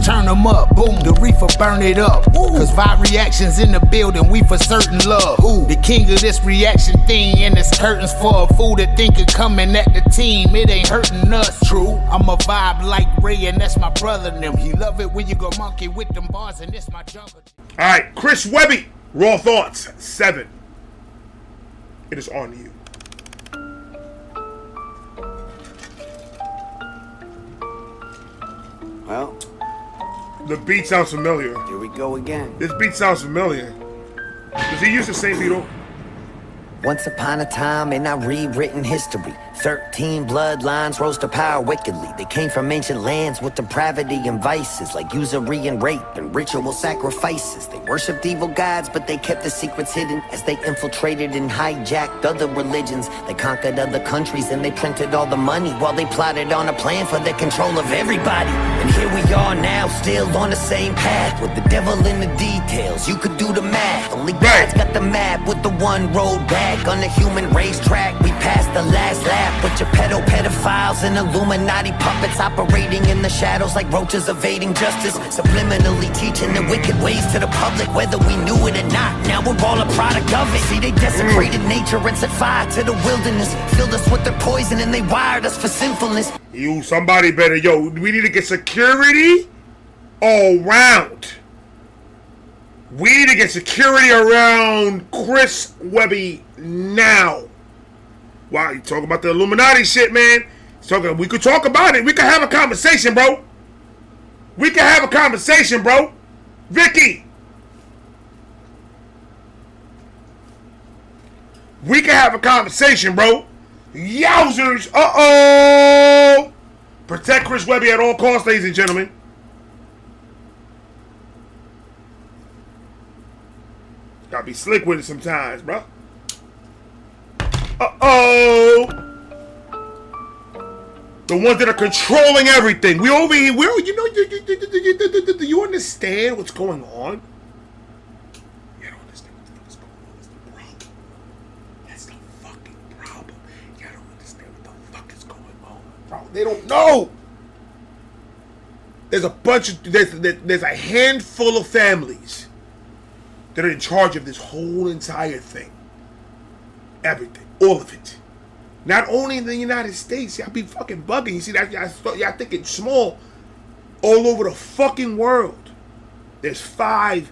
turn them up. Boom, the reefer burn it up. Cause vibe reactions in the building, we for certain love. The king of this reaction thing, and it's curtains for a fool that think of coming at the team. It ain't hurting us. True, I'm a vibe like Ray, and that's my brother and them. He love it when you go monkey with them bars, and this my jungle. Alright, Chris WEBBY, Raw Thoughts, 7. It is on you. Well, the beat sounds familiar. Here we go again. This beat sounds familiar. Does he use the same beat? Once upon a time in our rewritten history, 13 bloodlines rose to power wickedly. They came from ancient lands with depravity and vices, like usury and rape and ritual sacrifices. They worshipped evil gods, but they kept the secrets hidden as they infiltrated and hijacked other religions. They conquered other countries and they printed all the money while they plotted on a plan for the control of everybody. And here we are now, still on the same path, with the devil in the details. You could do the math. Only God's got the map with the one road back. On the human racetrack, we passed the last lap with your pedophiles and Illuminati puppets operating in the shadows like roaches evading justice, subliminally teaching the wicked ways to the public, whether we knew it or not. Now we're all a product of it. See, they desecrated nature and set fire to the wilderness, filled us with their poison and they wired us for sinfulness. You, somebody better, yo, we need to get security all round. We need to get security around Chris WEBBY now. Wow, you talking about the Illuminati shit, man. We could talk about it. We could have a conversation, bro. We could have a conversation, bro. Vicky. We could have a conversation, bro. Yowzers. Uh-oh. Protect Chris WEBBY at all costs, ladies and gentlemen. Gotta be slick with it sometimes, bro. Uh-oh. The ones that are controlling everything. We over here. Do you understand what's going on? You don't understand what the fuck is going on. That's the problem. That's the fucking problem. You don't understand what the fuck is going on, bro. They don't know. There's a bunch of there's a handful of families that are in charge of this whole entire thing. Everything. All of it. Not only in the United States. Y'all be fucking bugging. You see that? Y'all thinking small. All over the fucking world. There's five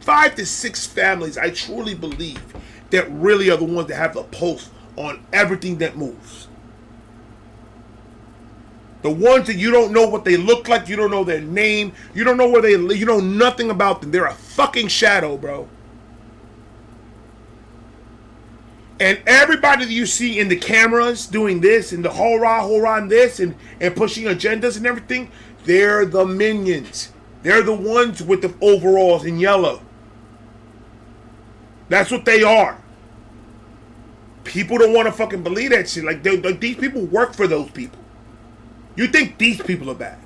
to six families, I truly believe, that really are the ones that have the pulse on everything that moves. The ones that you don't know what they look like, you don't know their name, you don't know where they live, you know nothing about them. They're a fucking shadow, bro. And everybody that you see in the cameras doing this and the hurrah and this and pushing agendas and everything, they're the minions. They're the ones with the overalls in yellow. That's what they are. People don't want to fucking believe that shit. Like these people work for those people. You think these people are bad.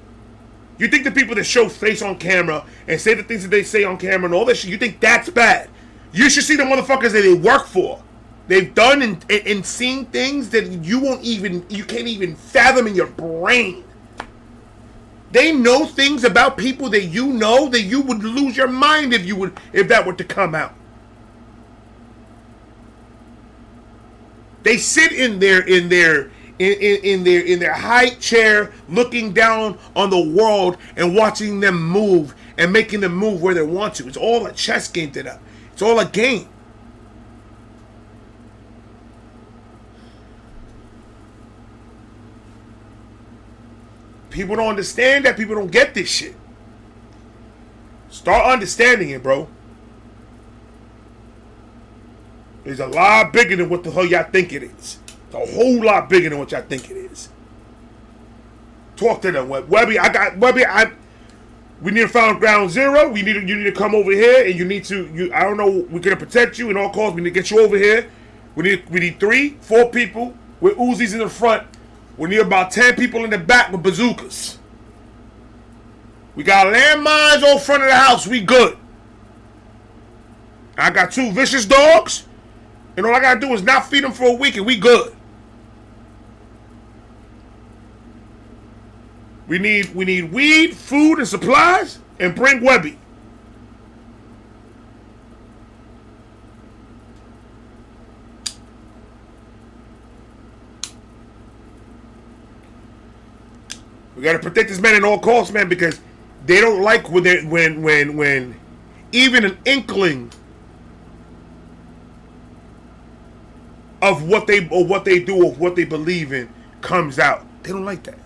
You think the people that show face on camera and say the things that they say on camera and all that shit, you think that's bad. You should see the motherfuckers that they work for. They've done and seen things that you can't even fathom in your brain. They know things about people that you know that you would lose your mind if that were to come out. They sit in their high chair looking down on the world and watching them move and making them move where they want to. It's all a chess game to them. It's all a game. People don't understand that. People don't get this shit. Start understanding it, bro. It's a lot bigger than what the hell y'all think it is. It's a whole lot bigger than what y'all think it is. Talk to them, WEBBY. We need to find ground zero. You need to come over here, and you need to. I don't know. We're gonna protect you at all costs. We need to get you over here. We need 3-4 people with Uzis in the front. We need about 10 people in the back with bazookas. We got landmines all front of the house. We good. I got 2 vicious dogs. And all I gotta do is not feed them for a week and we good. We need weed, food, and supplies, and bring WEBBY. We gotta protect this man at all costs, man, because they don't like when even an inkling of what they do or what they believe in comes out. They don't like that.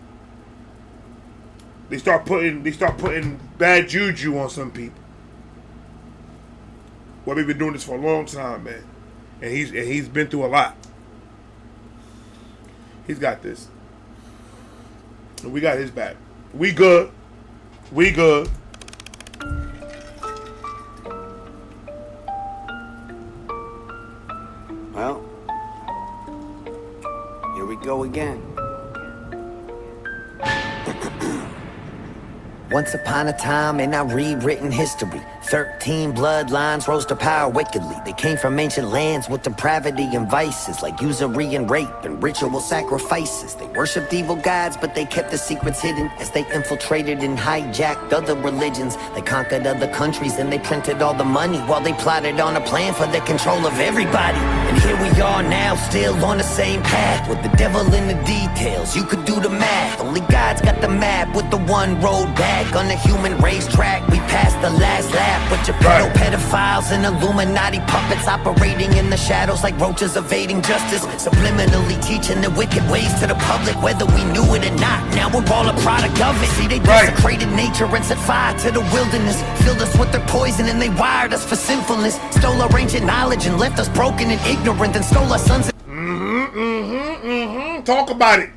They start putting bad juju on some people. Well, we've been doing this for a long time, man, and he's been through a lot. He's got this. And we got his back. We good. We good. Well, here we go again. Once upon a time in our rewritten history, 13 bloodlines rose to power wickedly. They came from ancient lands with depravity and vices, like usury and rape and ritual sacrifices. They worshipped evil gods, but they kept the secrets hidden as they infiltrated and hijacked other religions. They conquered other countries and they printed all the money while they plotted on a plan for the control of everybody. And here we are now, still on the same path, with the devil in the details. You could do the math. Only God's got the map with the one road back. On the human racetrack, we passed the last lap with your pedophiles and Illuminati puppets operating in the shadows like roaches evading justice, subliminally teaching the wicked ways to the public, whether we knew it or not. Now we're all a product of it. See, they desecrated nature and set fire to the wilderness, filled us with their poison and they wired us for sinfulness, stole our ancient knowledge and left us broken and ignorant, and stole our sons. Talk about it.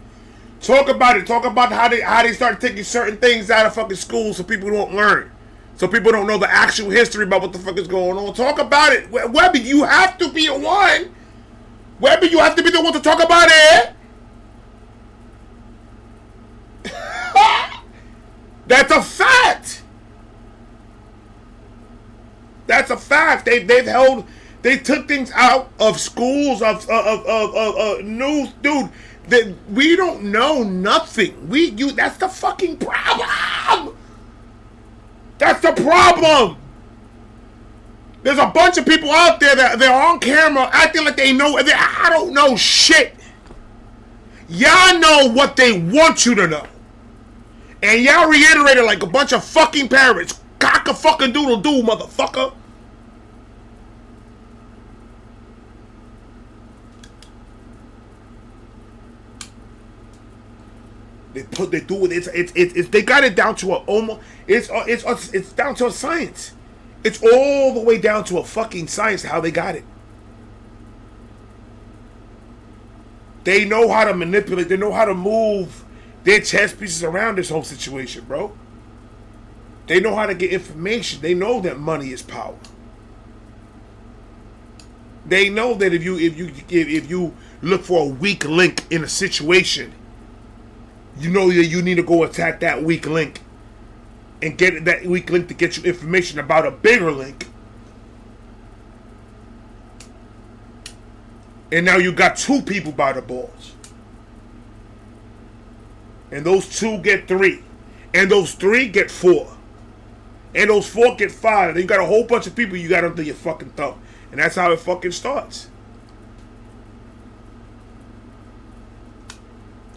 Talk about it. Talk about how they start taking certain things out of fucking school so people don't learn. So people don't know the actual history about what the fuck is going on. Talk about it. WEBBY, you have to be the one. WEBBY, you have to be the one to talk about it. That's a fact. That's a fact. They took things out of schools, of news, dude. That we don't know nothing. That's the fucking problem. That's the problem. There's a bunch of people out there that they're on camera acting like they know. I don't know shit. Y'all know what they want you to know, and y'all reiterate it like a bunch of fucking parrots. Cock a fucking doodle doo, motherfucker. They do it. They got it down to a almost. It's down to a science. It's all the way down to a fucking science how they got it. They know how to manipulate. They know how to move their chess pieces around this whole situation, bro. They know how to get information. They know that money is power. They know that if you look for a weak link in a situation, you know that you need to go attack that weak link and get that weak link to get you information about a bigger link. And now you got two people by the balls. And those two get 3. And those 3 get 4. And those 4 get 5. And then you got a whole bunch of people you got under your fucking thumb. And that's how it fucking starts.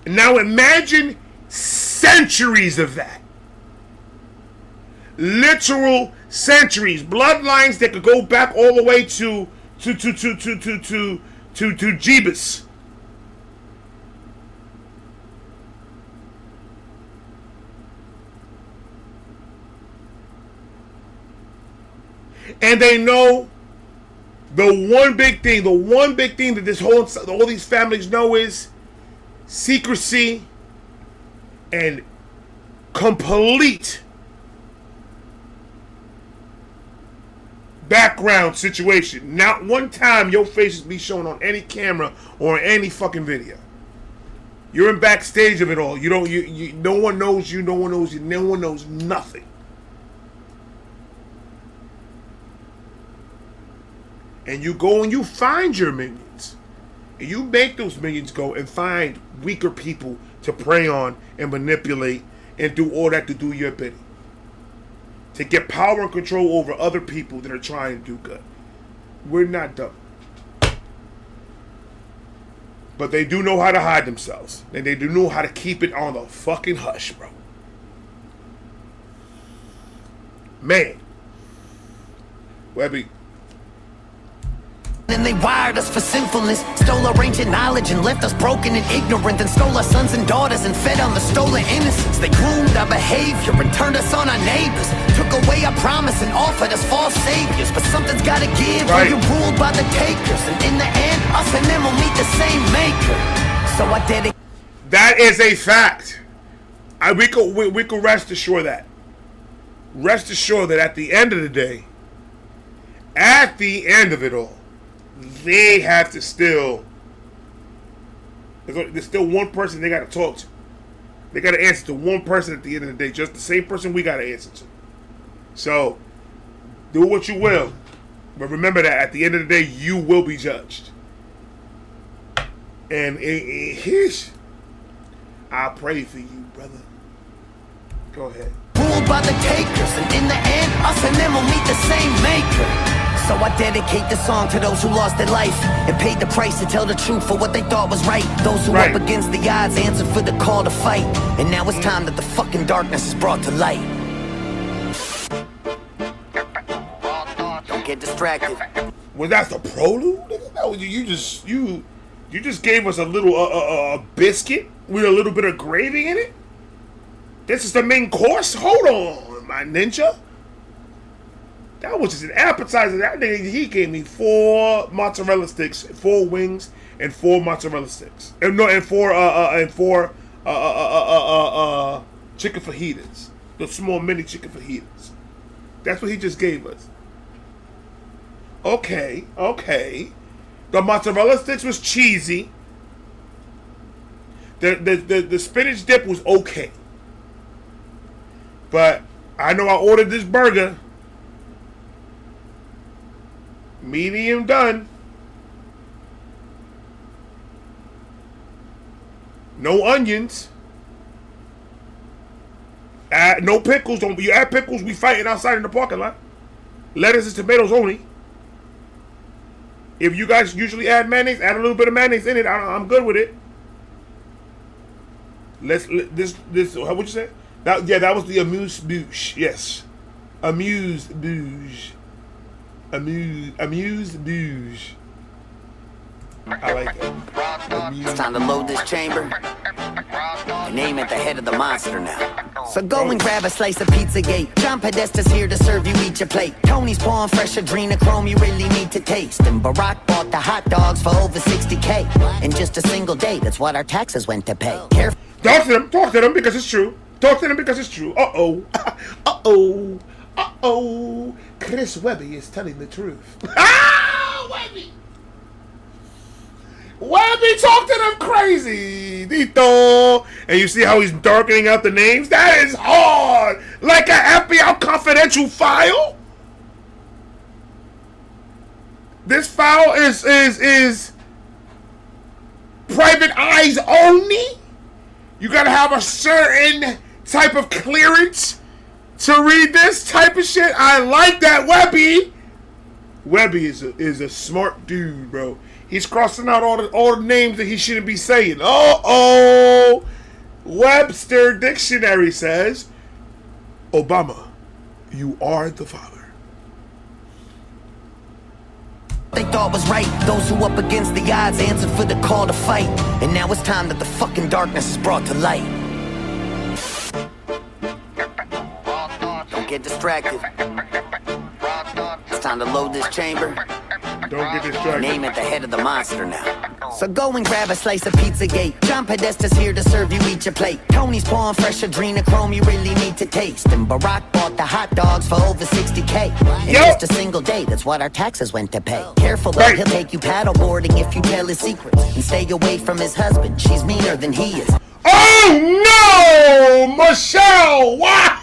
Now imagine centuries of that. Literal centuries. Bloodlines that could go back all the way to Jeebus. And they know the one big thing that all these families know is secrecy and complete background situation. Not one time your face will be shown on any camera or any fucking video. You're in backstage of it all. No one knows you, no one knows you, no one knows nothing. And you go and you find your minions. And you make those minions go and find weaker people to prey on and manipulate and do all that to do your bidding. To get power and control over other people that are trying to do good. We're not dumb. But they do know how to hide themselves. And they do know how to keep it on the fucking hush, bro. Man. Webby. And they wired us for sinfulness, stole our ancient knowledge and left us broken and ignorant, and stole our sons and daughters and fed on the stolen innocence. They groomed our behavior and turned us on our neighbors, took away our promise and offered us false saviors. But something's gotta give, right. Or you're ruled by the takers, and in the end, us and them will meet the same maker. So I dedicate. That is a fact. We could rest assured that. Rest assured that at the end of the day, at the end of it all, they have to still. There's still one person they got to talk to. They got to answer to one person at the end of the day, just the same person we got to answer to. So, do what you will, but remember that at the end of the day, you will be judged. And here's, I pray for you, brother. Go ahead. Ruled by the takers, and in the end, us and them will meet the same maker. So I dedicate this song to those who lost their life and paid the price to tell the truth for what they thought was right. Those who up against the odds answered for the call to fight. And now it's time that the fucking darkness is brought to light. Don't get distracted. Well, that's the prelude? No, you just gave us a little biscuit with a little bit of gravy in it? This is the main course? Hold on, my ninja. That was just an appetizer. That nigga, he gave me 4 mozzarella sticks, 4 wings, and 4 mozzarella sticks. And 4 chicken fajitas. The small mini chicken fajitas. That's what he just gave us. Okay. The mozzarella sticks was cheesy. The spinach dip was okay. But I know I ordered this burger. Medium done. No onions. No pickles. Don't you add pickles? We fighting outside in the parking lot. Lettuce and tomatoes only. If you guys usually add mayonnaise, add a little bit of mayonnaise in it. I'm good with it. This. What you say? That was the amuse-bouche. Yes, amuse-bouche. Amuse-bouche. I like it. It's time to load this chamber and aim at the head of the monster now. So go and grab a slice of Pizzagate. John Podesta's here to serve you, eat your plate. Tony's pouring fresh adrenochrome you really need to taste. And Barack bought the hot dogs for over 60K in just a single day. That's what our taxes went to pay. Careful. Talk to them because it's true. Uh-oh. Chris Webby is telling the truth. Webby! Webby, talk to them crazy, Dito. And you see how he's darkening out the names? That is hard. Like an FBI confidential file. This file is private eyes only. You gotta have a certain type of clearance to read this type of shit. I like that, Webby. Webby is a smart dude, bro. He's crossing out all the names that he shouldn't be saying. Webster Dictionary says, Obama, you are the father. They thought was right. Those who up against the odds answered for the call to fight. And now it's time that the fucking darkness is brought to light. Don't get distracted. It's time to load this chamber. Don't get distracted. Name at the head of the monster now. So go and grab a slice of Pizzagate. John Podesta's here to serve you, eat your plate. Tony's pouring fresh adrenochrome you really need to taste. And Barack bought the hot dogs for over 60K in just a single day. That's what our taxes went to pay. Careful though, he'll take you paddleboarding if you tell his secrets. And stay away from his husband. She's meaner than he is. Oh no, Michelle! What?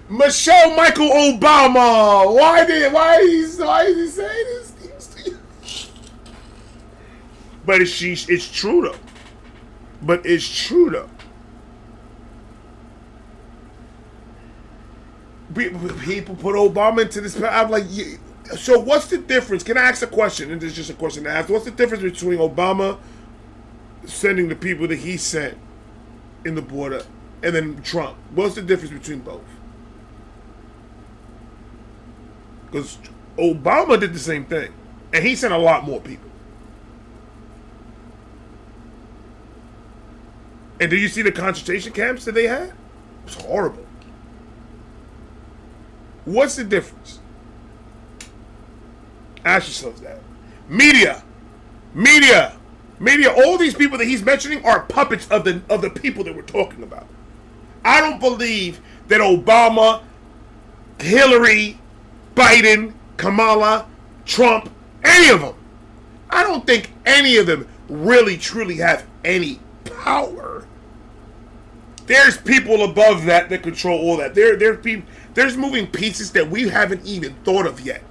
Michelle Michael Obama. Why is he saying this? But it's true though. People put Obama into this. I'm like, so what's the difference? Can I ask a question? And this is just a question to ask. What's the difference between Obama sending the people that he sent in the border and then Trump? What's the difference between both? Because Obama did the same thing, and he sent a lot more people. And do you see the concentration camps that they had? It was horrible. What's the difference? Ask yourselves that. Media. All these people that he's mentioning are puppets of the people that we're talking about. I don't believe that Obama, Hillary, Biden, Kamala, Trump, any of them. I don't think any of them really truly have any power. There's people above that control all that. There's moving pieces that we haven't even thought of yet,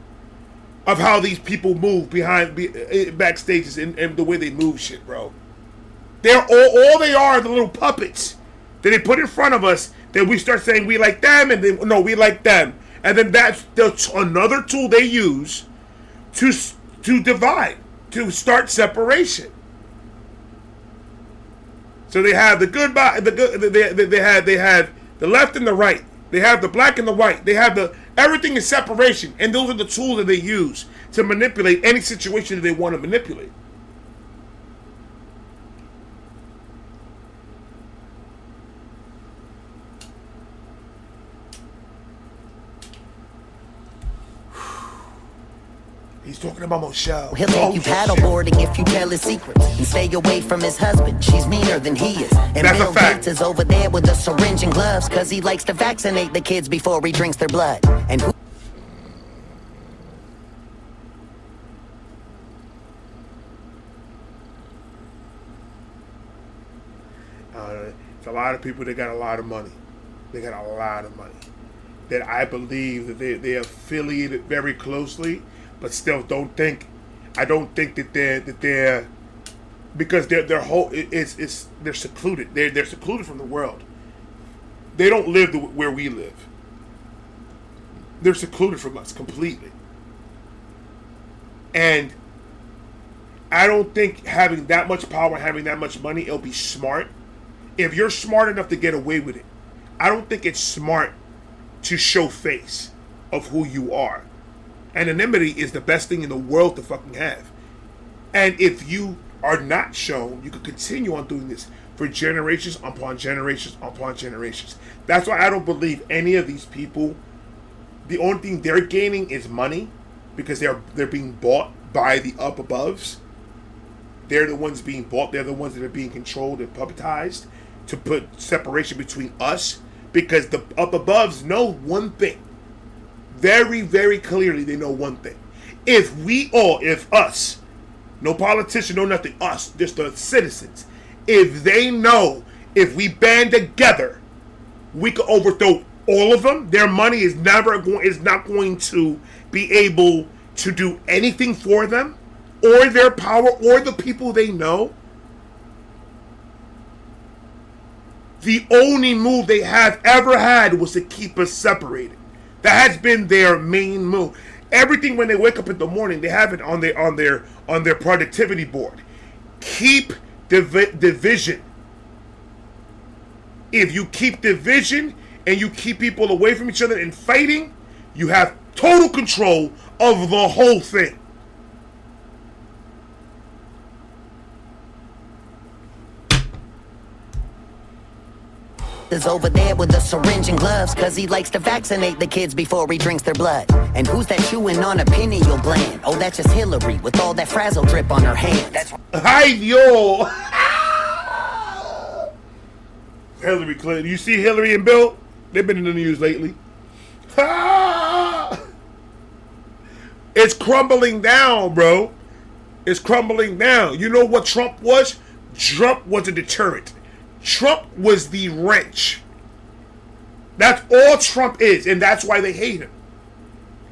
of how these people move backstages and the way they move shit, bro. They're all they are the little puppets that they put in front of us that we start saying we like them and then no, we like them. And then that's another tool they use to divide, to start separation. So they have they have the left and the right. They have the black and the white. They have everything is separation, and those are the tools that they use to manipulate any situation that they want to manipulate. He's talking about Michelle. He'll make you paddleboarding if you tell his secrets and stay away from his husband. She's meaner than he is. And that's Bill a fact. Gates is over there with a syringe and gloves because he likes to vaccinate the kids before he drinks their blood. And who? It's a lot of people that got a lot of money. They got a lot of money. That I believe that they're affiliated very closely. But still, I don't think that they're because their whole they're secluded. They're secluded from the world. They don't live where we live. They're secluded from us completely. And I don't think having that much power, having that much money, it'll be smart. If you're smart enough to get away with it, I don't think it's smart to show face of who you are. Anonymity is the best thing in the world to fucking have. And if you are not shown, you can continue on doing this for generations upon generations upon generations. That's why I don't believe any of these people. The only thing they're gaining is money because they're being bought by the up aboves. They're the ones being bought. They're the ones that are being controlled and puppetized to put separation between us because the up aboves know one thing. Very, very clearly, they know one thing. If us, no politician, no nothing, us, just the citizens, if they know, if we band together, we can overthrow all of them. Their money is not going to be able to do anything for them, or their power, or the people they know. The only move they have ever had was to keep us separated. That has been their main move. Everything when they wake up in the morning, they have it on their productivity board. Keep division. If you keep division and you keep people away from each other and fighting, you have total control of the whole thing. Is over there with a syringe and gloves because he likes to vaccinate the kids before he drinks their blood. And who's that chewing on a pineal gland? Oh, that's just Hillary with all that frazzle drip on her hand. That's hi, yo. Hillary Clinton. You see Hillary and Bill? They've been in the news lately. It's crumbling down, bro. It's crumbling down. You know what Trump was? Trump was a deterrent. Trump was the wrench. That's all Trump is, and that's why they hate him.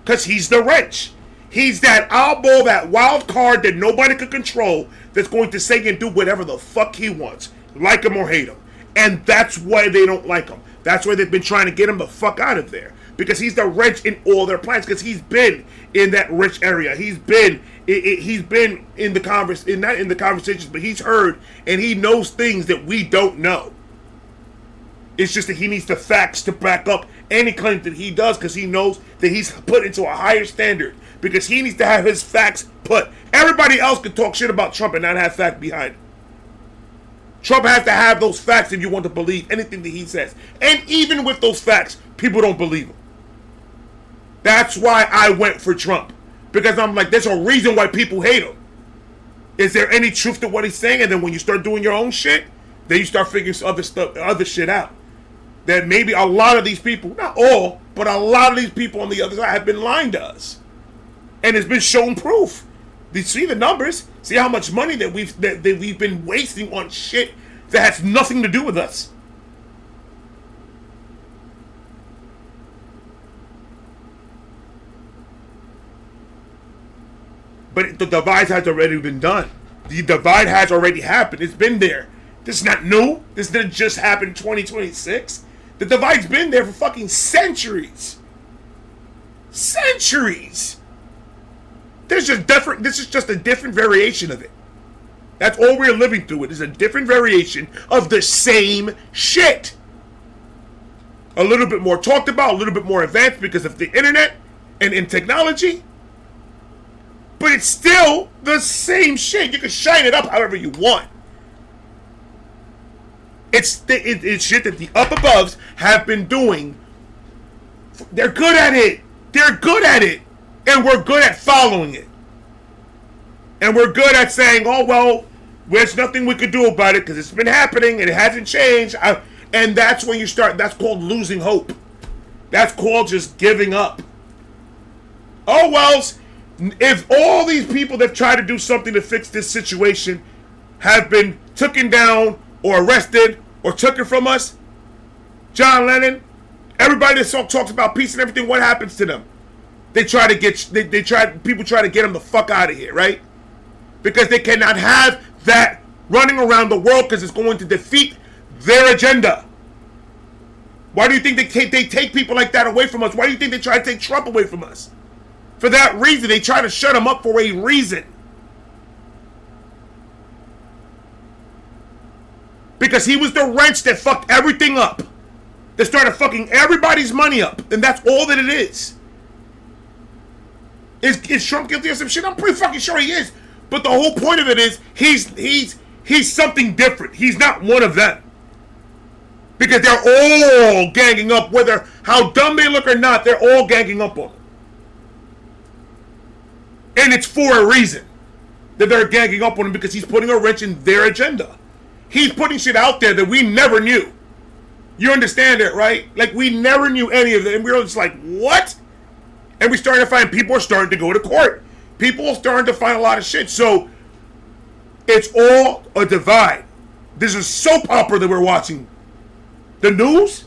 Because he's the wrench. He's that eyeball, that wild card that nobody can control that's going to say and do whatever the fuck he wants. Like him or hate him. And that's why they don't like him. That's why they've been trying to get him the fuck out of there. Because he's the wrench in all their plans. Because he's been in that rich area. He's been in the not in the conversations, but he's heard and he knows things that we don't know. It's just that he needs the facts to back up any claim that he does, because he knows that he's put into a higher standard. Because he needs to have his facts put. Everybody else can talk shit about Trump and not have fact behind it. Trump has to have those facts if you want to believe anything that he says. And even with those facts, people don't believe him. That's why I went for Trump. Because I'm like, there's a reason why people hate him. Is there any truth to what he's saying? And then when you start doing your own shit, then you start figuring other shit out. That maybe a lot of these people, not all, but a lot of these people on the other side have been lying to us. And it's been shown proof. You see the numbers. See how much money that we've been wasting on shit that has nothing to do with us. But the divide has already been done. The divide has already happened. It's been there. This is not new. This didn't just happen in 2026. The divide's been there for fucking centuries. Centuries. This is just a different variation of it. That's all we're living through. It is a different variation of the same shit. A little bit more talked about, a little bit more advanced because of the internet and in technology. But it's still the same shit. You can shine it up however you want. It's shit that the up aboves have been doing. They're good at it. They're good at it. And we're good at following it. And we're good at saying, oh, well, there's nothing we could do about it because it's been happening and it hasn't changed. And that's when you start, that's called losing hope. That's called just giving up. Oh, well, if all these people that try to do something to fix this situation have been taken down or arrested or taken from us, John Lennon, everybody that talks about peace and everything, what happens to them? People try to get them the fuck out of here, right? Because they cannot have that running around the world because it's going to defeat their agenda. Why do you think they take people like that away from us? Why do you think they try to take Trump away from us? For that reason. They try to shut him up for a reason. Because he was the wrench that fucked everything up. That started fucking everybody's money up. And that's all that it is. Is Trump guilty of some shit? I'm pretty fucking sure he is. But the whole point of it is he's something different. He's not one of them. Because they're all ganging up, whether how dumb they look or not, they're all ganging up on him. And it's for a reason that they're ganging up on him, because he's putting a wrench in their agenda. He's putting shit out there that we never knew. You understand that, right? Like, we never knew any of it. And we were just like, what? And we started to find people are starting to go to court. People are starting to find a lot of shit. So, it's all a divide. This is a soap opera that we're watching. The news,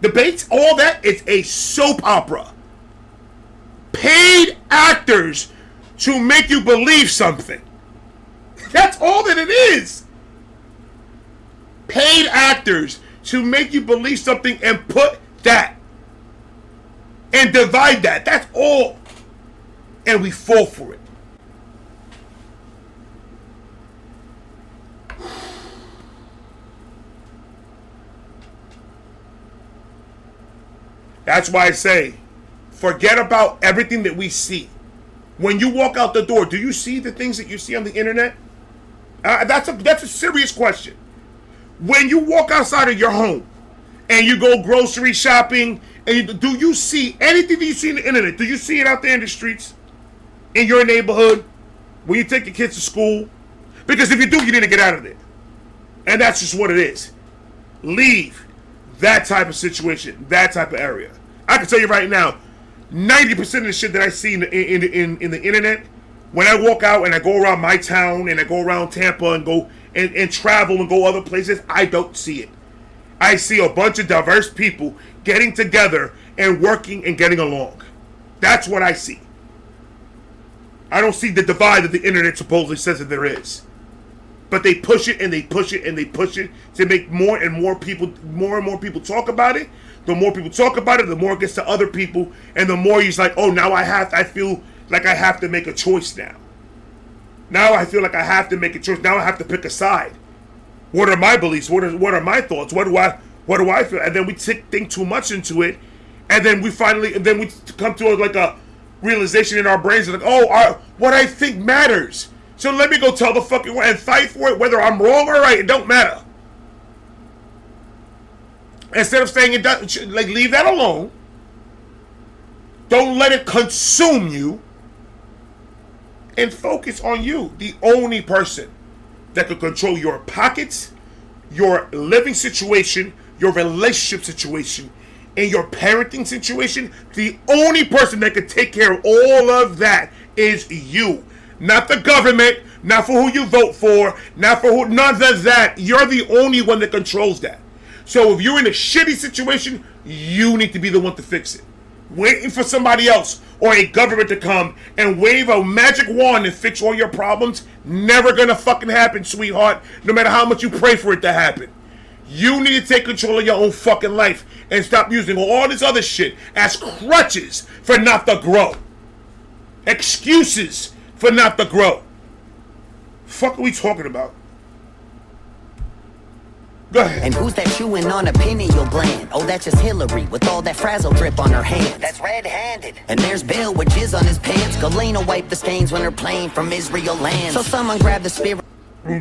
debates, all that, it's a soap opera. Paid actors to make you believe something. That's all that it is. Paid actors to make you believe something and put that. And divide that. That's all. And we fall for it. That's why I say, forget about everything that we see. When you walk out the door, do you see the things that you see on the internet? That's a serious question. When you walk outside of your home and you go grocery shopping, and do you see anything that you see on the internet? Do you see it out there in the streets? In your neighborhood? When you take your kids to school? Because if you do, you need to get out of there. And that's just what it is. Leave that type of situation, that type of area. I can tell you right now, 90% of the shit that I see in the internet, when I walk out and I go around my town and I go around Tampa and go and travel and go other places, I don't see it. I see a bunch of diverse people getting together and working and getting along. That's what I see. I don't see the divide that the internet supposedly says that there is. But they push it and they push it and they push it to make more and more people talk about it. The more people talk about it, the more it gets to other people, and the more he's like, oh, now I feel like I have to make a choice now. Now I feel like I have to make a choice. Now I have to pick a side. What are my beliefs? What are my thoughts? What do I feel? And then we think too much into it, and then we come to like a realization in our brains like, oh, what I think matters. So let me go tell the fucking world and fight for it, whether I'm wrong or right. It don't matter. Instead of saying it doesn't, like, leave that alone. Don't let it consume you. And focus on you. The only person that can control your pockets, your living situation, your relationship situation, and your parenting situation, the only person that can take care of all of that is you. Not the government, not for who you vote for, not for who, none of that. You're the only one that controls that. So if you're in a shitty situation, you need to be the one to fix it. Waiting for somebody else or a government to come and wave a magic wand and fix all your problems, never gonna fucking happen, sweetheart, no matter how much you pray for it to happen. You need to take control of your own fucking life and stop using all this other shit as crutches for not to grow. Excuses for not to grow. Fuck are we talking about? Go ahead. And who's that chewing on a pineal gland? Oh, that's just Hillary with all that frazzle drip on her hand. That's red-handed. And there's Bill with jizz on his pants. Galena wiped the stains when her plane from Israel lands. So someone grab the spirit. He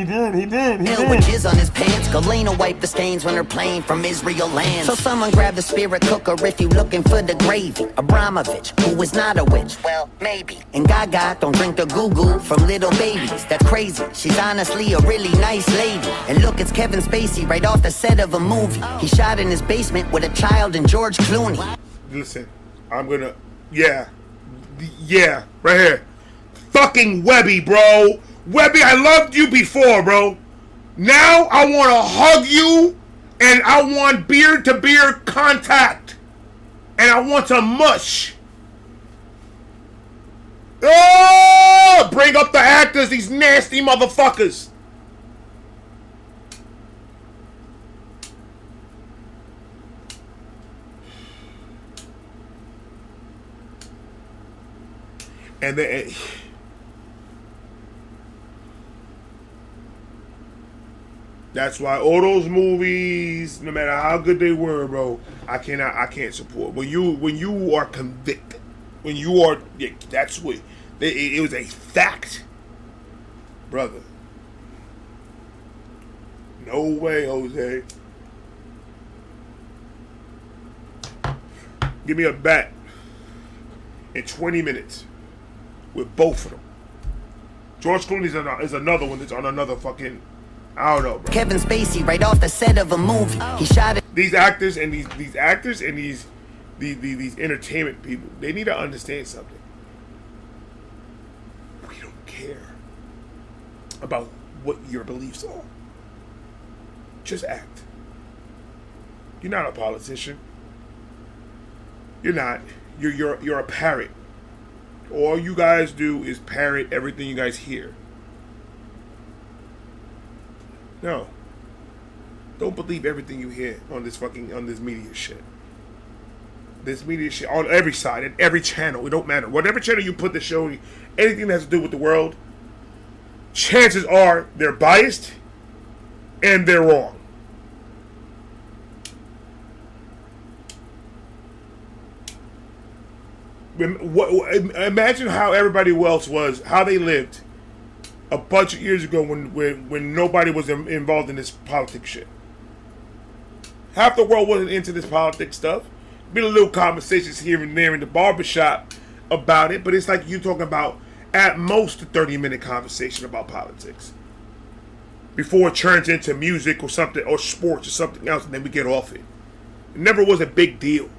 did. Bill with jizz on his pants. Galena wiped the stains when her plane from Israel lands. So someone grab the spirit cooker if you looking for the gravy. Abramovich, who is not a witch. Well, maybe. And Gaga don't drink the goo-goo from little babies. That's crazy. She's honestly a really nice lady. And look, it's Kevin Spacey right off the set of a movie. He shot in his basement with a child and George Clooney. Listen, I'm gonna... Yeah, right here. Fucking WEBBY, bro. WEBBY, I loved you before, bro. Now I want to hug you, and I want beard-to-beard contact, and I want to mush. Oh, bring up the actors, these nasty motherfuckers. And then... That's why all those movies, no matter how good they were, bro, I can't support. When you are convicted, when you are, yeah, that's what it was, a fact, brother. No way, Jose. Give me a bet in 20 minutes with both of them. George Clooney is another one that's on another fucking. I don't know, bro. Kevin Spacey right off the set of a movie. He shot it. These actors and these actors and these entertainment people, they need to understand something. We don't care about what your beliefs are. Just act. You're not a politician. You're not. You're a parrot. All you guys do is parrot everything you guys hear. No. Don't believe everything you hear on this media shit. This media shit on every side and every channel. It don't matter. Whatever channel you put the show, anything that has to do with the world, chances are they're biased and they're wrong. Imagine how everybody else was, how they lived a bunch of years ago when nobody was involved in this politics shit. Half the world wasn't into this politics stuff. Been a little conversations here and there in the barbershop about it, but it's like you talking about at most a 30-minute conversation about politics before it turns into music or something, or sports or something else, and then we get off it. It never was a big deal.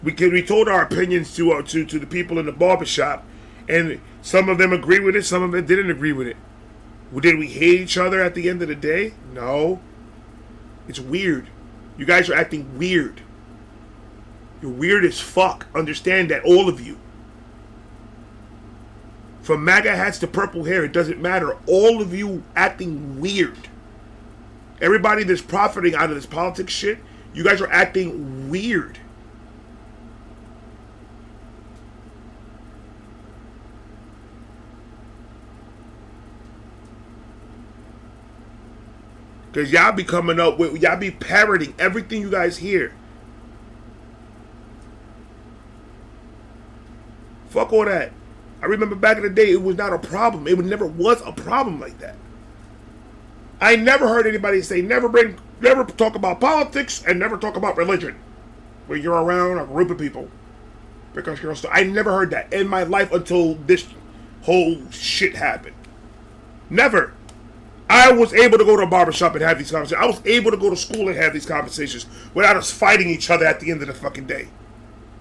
We told our opinions to the people in the barbershop, and some of them agreed with it, some of them didn't agree with it. Did we hate each other at the end of the day? No. It's weird. You guys are acting weird. You're weird as fuck. Understand that, all of you. From MAGA hats to purple hair, it doesn't matter. All of you acting weird. Everybody that's profiting out of this politics shit, you guys are acting weird. Because y'all be coming up with, y'all be parroting everything you guys hear. Fuck all that. I remember back in the day, it was not a problem. It never was a problem like that. I never heard anybody say, never talk about politics and never talk about religion when you're around a group of people. Because you're I never heard that in my life until this whole shit happened. Never. I was able to go to a barbershop and have these conversations. I was able to go to school and have these conversations without us fighting each other at the end of the fucking day.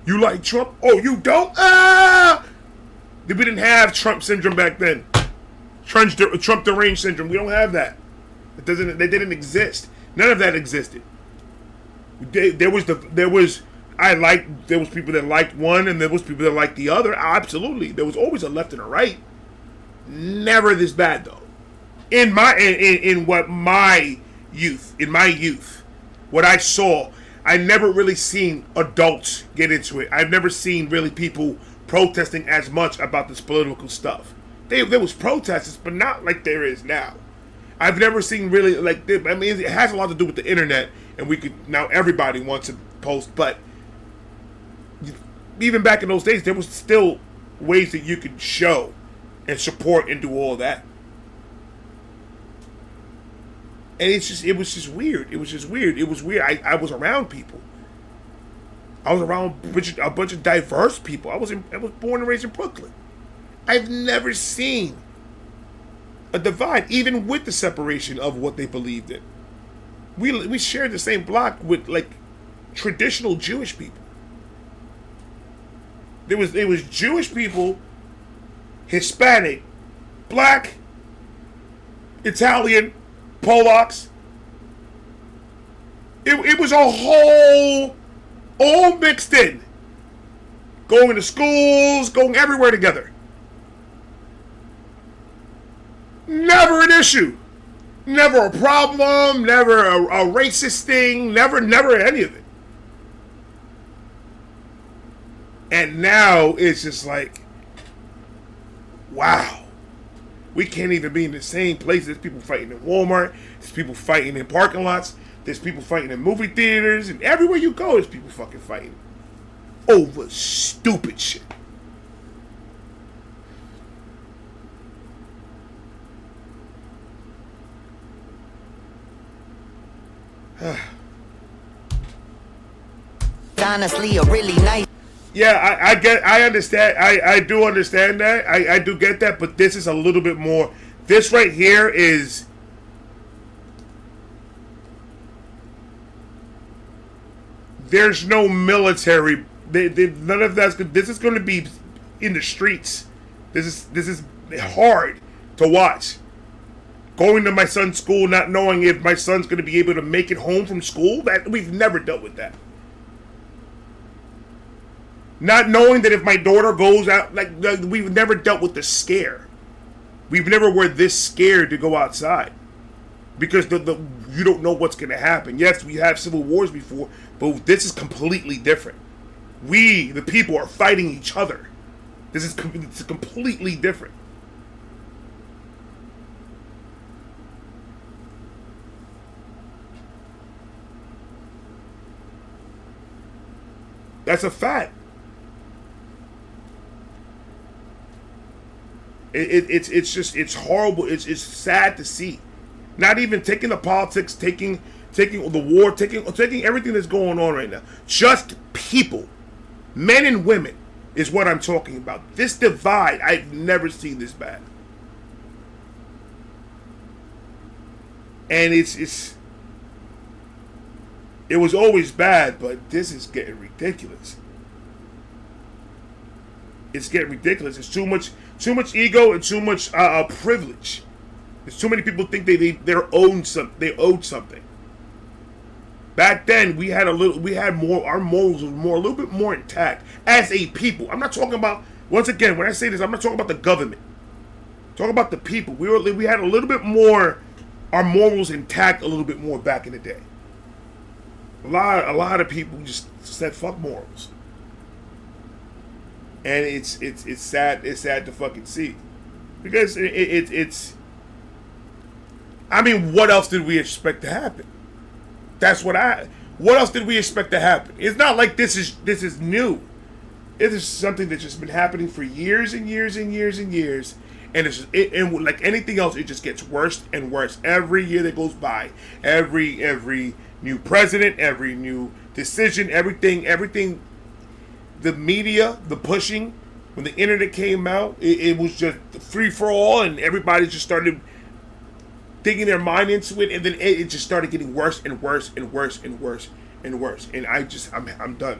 You like Trump? Oh, you don't? Ah! We didn't have Trump syndrome back then. Trump deranged syndrome. We don't have that. It didn't exist. None of that existed. There was people that liked one and there was people that liked the other. Absolutely. There was always a left and a right. Never this bad though. In my youth, what I saw, I never really seen adults get into it. I've never seen really people protesting as much about this political stuff. There was protests, but not like there is now. I've never seen really like. I mean, it has a lot to do with the internet, and now everybody wants to post. But even back in those days, there was still ways that you could show and support and do all that. And it was just weird. It was weird. I was around people. I was around a bunch of diverse people. I was born and raised in Brooklyn. I've never seen a divide, even with the separation of what they believed in. We shared the same block with like traditional Jewish people. There was Jewish people, Hispanic, Black, Italian, P.O.BOX. It was a whole, all mixed in. Going to schools, going everywhere together. Never an issue. Never a problem. Never a racist thing. Never any of it. And now it's just like, wow. We can't even be in the same place. There's people fighting in Walmart. There's people fighting in parking lots. There's people fighting in movie theaters. And everywhere you go, there's people fucking fighting over stupid shit. Honestly, a really nice. Yeah, I understand. I do understand that. I do get that, but this is a little bit more. This right here is. There's no military. None of that's good. This is going to be in the streets. This is hard to watch. Going to my son's school, not knowing if my son's going to be able to make it home from school. That we've never dealt with that. Not knowing that if my daughter goes out, like we've never dealt with the scare. We've never were this scared to go outside because you don't know what's going to happen. Yes, we have civil wars before, but this is completely different. We, the people, are fighting each other. It's completely different. That's a fact. It's horrible. It's sad to see. Not even taking the politics, taking the war, taking everything that's going on right now. Just people, men and women, is what I'm talking about. This divide, I've never seen this bad. And it was always bad, but this is getting ridiculous. It's getting ridiculous. It's too much ego and too much privilege. There's too many people think they owed something. Back then we had more. Our morals were a little bit more intact as a people. I'm not talking about, once again, when I say this, I'm not talking about the government. Talk about the people. We had a little bit more, our morals intact a little bit more back in the day. A lot of people just said fuck morals. And it's sad. It's sad to fucking see, because it's. I mean, what else did we expect to happen? What else did we expect to happen? It's not like this is new. It is something that's just been happening for years and years and years and years, and and like anything else, it just gets worse and worse every year that goes by. Every new president, every new decision, everything. The media, the pushing, when the internet came out, it was just free for all, and everybody just started digging their mind into it, and then it just started getting worse and worse and worse and worse and worse. And I'm done.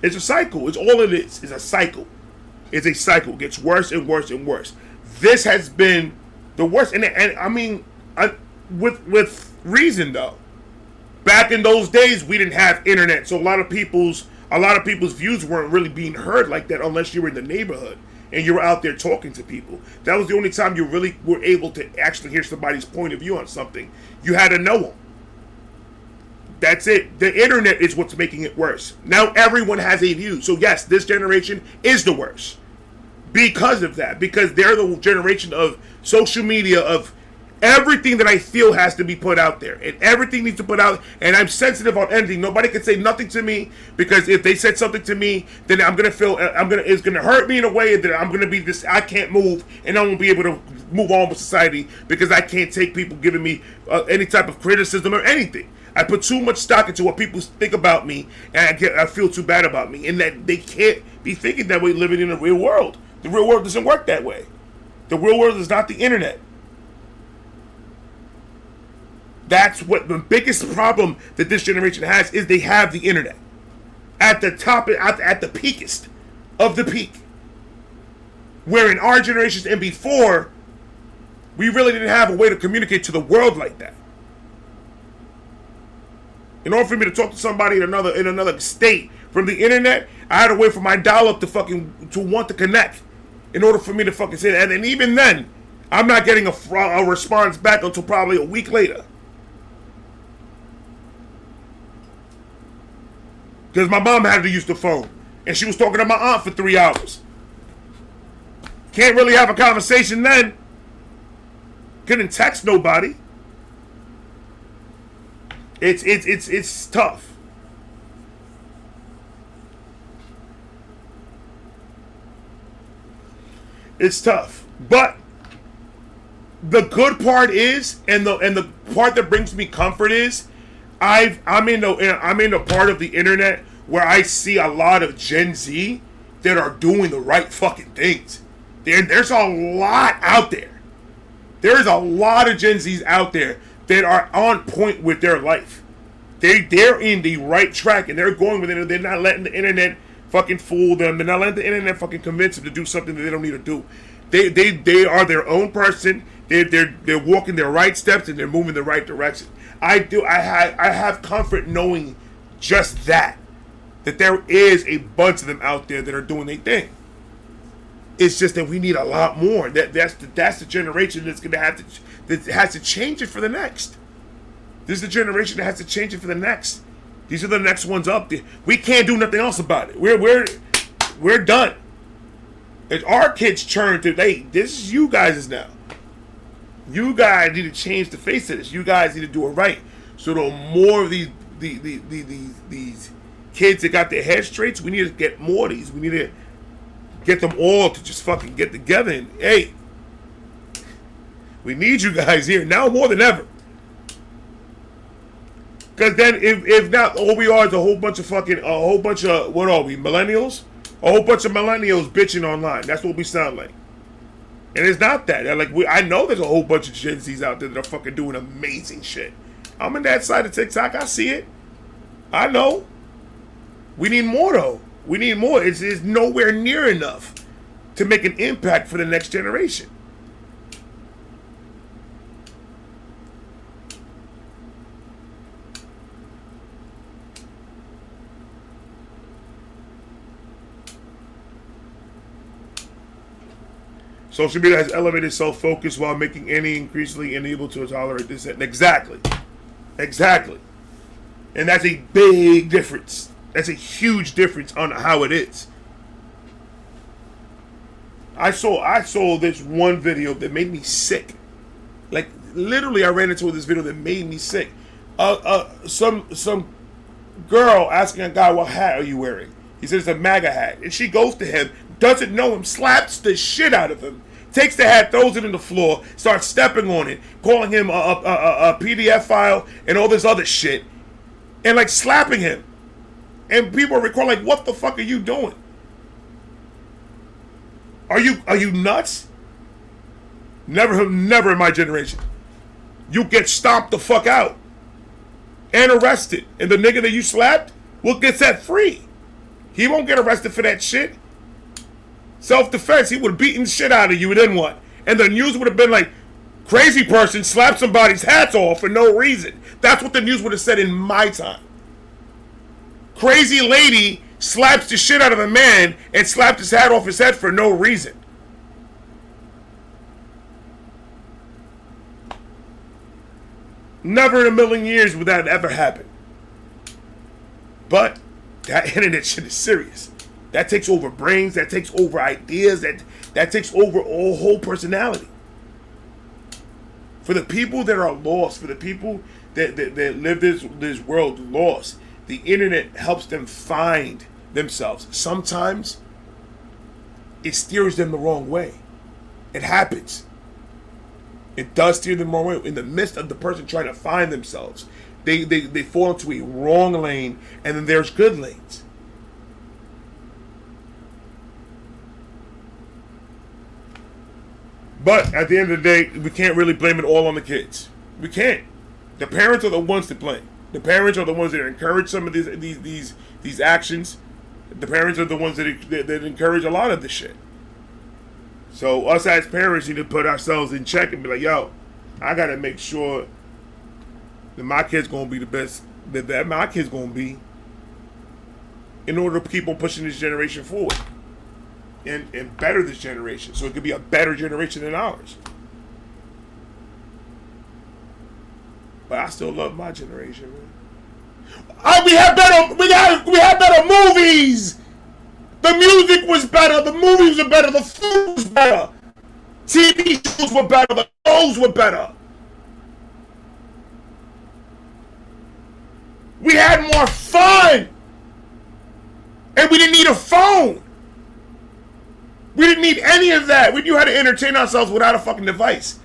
It's a cycle. It's all it is. It's a cycle. It's a cycle. It gets worse and worse and worse. This has been the worst, and I mean, with reason though. Back in those days, we didn't have internet, so a lot of people's views weren't really being heard like that unless you were in the neighborhood and you were out there talking to people. That was the only time you really were able to actually hear somebody's point of view on something. You had to know them. That's it. The internet is what's making it worse. Now everyone has a view. So yes, this generation is the worst because of that. Because they're the generation of social media, of everything that I feel has to be put out there, and everything needs to put out. And I'm sensitive on anything. Nobody can say nothing to me, because if they said something to me, then I'm gonna feel it's gonna hurt me in a way that I'm gonna be this. I can't move, and I won't be able to move on with society because I can't take people giving me any type of criticism or anything. I put too much stock into what people think about me, and I feel too bad about me, and that they can't be thinking that way, living in the real world. The real world doesn't work that way. The real world is not the internet. That's what the biggest problem that this generation has is. They have the internet at the top, at the peakest of the peak. Where in our generations and before, we really didn't have a way to communicate to the world like that. In order for me to talk to somebody in another state from the internet, I had to wait for my dial-up to want to connect in order for me to fucking say that. And even then, I'm not getting a response back until probably a week later. Because my mom had to use the phone, and she was talking to my aunt for 3 hours. Can't really have a conversation then. Couldn't text nobody. It's tough. It's tough. But the good part is, and the part that brings me comfort is, I'm in the part of the internet where I see a lot of Gen Z that are doing the right fucking things. There's a lot out there. There is a lot of Gen Zs out there that are on point with their life. They're in the right track, and they're going with it. They're not letting the internet fucking fool them. They're not letting the internet fucking convince them to do something that they don't need to do. They are their own person. They're walking their right steps, and they're moving the right direction. I have comfort knowing just that there is a bunch of them out there that are doing their thing. It's just that we need a lot more. That's the generation that's gonna have to, that has to change it for the next. This is the generation that has to change it for the next. These are the next ones up. We can't do nothing else about it. We're done. It's our kids' turn to, hey, this is you guys' now. You guys need to change the face of this. You guys need to do it right. So the more of these kids that got their head straight, we need to get more of these. We need to get them all to just fucking get together and, hey, we need you guys here now more than ever. Because then, if not, all we are is a whole bunch of, what are we, millennials? A whole bunch of millennials bitching online. That's what we sound like. And it's not that. I know there's a whole bunch of Gen Zs out there that are fucking doing amazing shit. I'm in that side of TikTok. I see it. I know. We need more, though. We need more. It's nowhere near enough to make an impact for the next generation. Social media has elevated self-focus while making any increasingly unable to tolerate this. Exactly. Exactly. And that's a big difference. That's a huge difference on how it is. I saw this one video that made me sick. Like, literally, I ran into this video that made me sick. Some girl asking a guy, "What hat are you wearing?" He says, "It's a MAGA hat." And she goes to him, doesn't know him, slaps the shit out of him, takes the hat, throws it on the floor, starts stepping on it, calling him a PDF file and all this other shit, and like slapping him. And people are recording, like, what the fuck are you doing? Are you nuts? Never in my generation. You get stomped the fuck out and arrested, and the nigga that you slapped will get set free. He won't get arrested for that shit. Self-defense. He would have beaten the shit out of you, and then what? And the news would have been like, crazy person slapped somebody's hats off for no reason. That's what the news would have said in my time. Crazy lady slaps the shit out of a man and slapped his hat off his head for no reason. Never in a million years would that ever happen. But that internet shit is serious. That takes over brains, that takes over ideas, that takes over all whole personality. For the people that are lost, for the people that live this world lost, the internet helps them find themselves. Sometimes it steers them the wrong way. It happens. It does steer them the wrong way. In the midst of the person trying to find themselves, they fall into a wrong lane, and then there's good lanes. But at the end of the day, we can't really blame it all on the kids. We can't. The parents are the ones to blame. The parents are the ones that encourage some of these actions. The parents are the ones that encourage a lot of this shit. So us as parents need to put ourselves in check and be like, yo, I gotta make sure that my kid's gonna be the best that my kid's gonna be, in order to keep on pushing this generation forward and better this generation, so it could be a better generation than ours. But I still love my generation, man. We have better movies. The music was better. The movies were better. The food was better. TV shows were better. The clothes were better. We had more fun. And we didn't need a phone. We didn't need any of that. We knew how to entertain ourselves without a fucking device.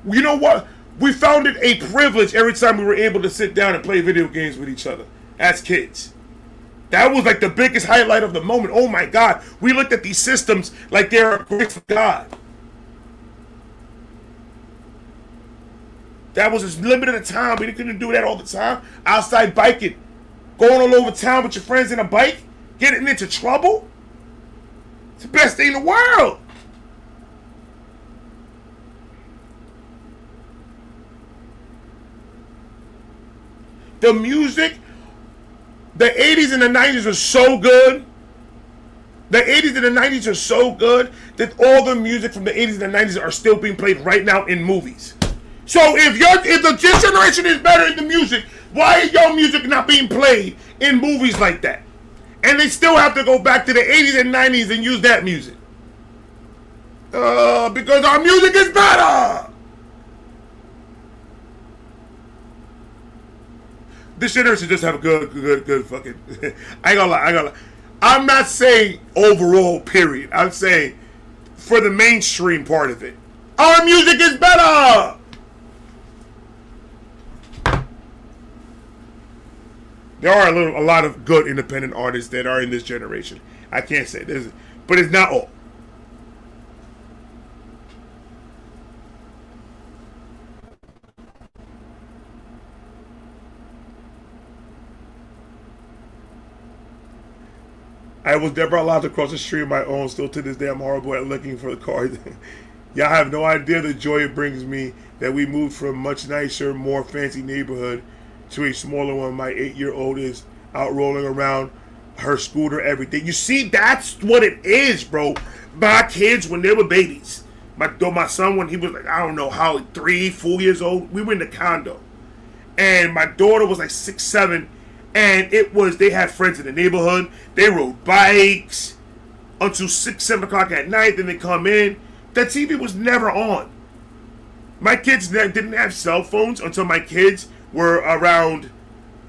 You know what? We found it a privilege every time we were able to sit down and play video games with each other as kids. That was like the biggest highlight of the moment. Oh my God. We looked at these systems like they're a grace of God. That was as limited a time. We couldn't do that all the time. Outside biking. Going all over town with your friends in a bike. Getting into trouble. It's the best thing in the world. The music, the 80s and the 90s are so good. The 80s and the 90s are so good that all the music from the 80s and the 90s are still being played right now in movies. So if this generation is better in the music, why is your music not being played in movies like that? And they still have to go back to the 80s and 90s and use that music. Because our music is better. This generation just have a good fucking. I ain't gonna lie. I'm not saying overall, period. I'm saying for the mainstream part of it. Our music is better. There are a lot of good independent artists that are in this generation. I can't say this, but it's not all. I was never allowed to cross the street on my own. Still to this day, I'm horrible at looking for the car. Y'all have no idea the joy it brings me that we moved from a much nicer, more fancy neighborhood to a smaller one. My 8-year-old is out rolling around her scooter, everything. You see, that's what it is, bro. My kids, when they were babies, my son, when he was like, I don't know how, 3, 4 years old, we were in the condo. And my daughter was like 6, 7. And they had friends in the neighborhood. They rode bikes until 6, 7 o'clock at night. Then they come in. The TV was never on. My kids didn't have cell phones until my kids were around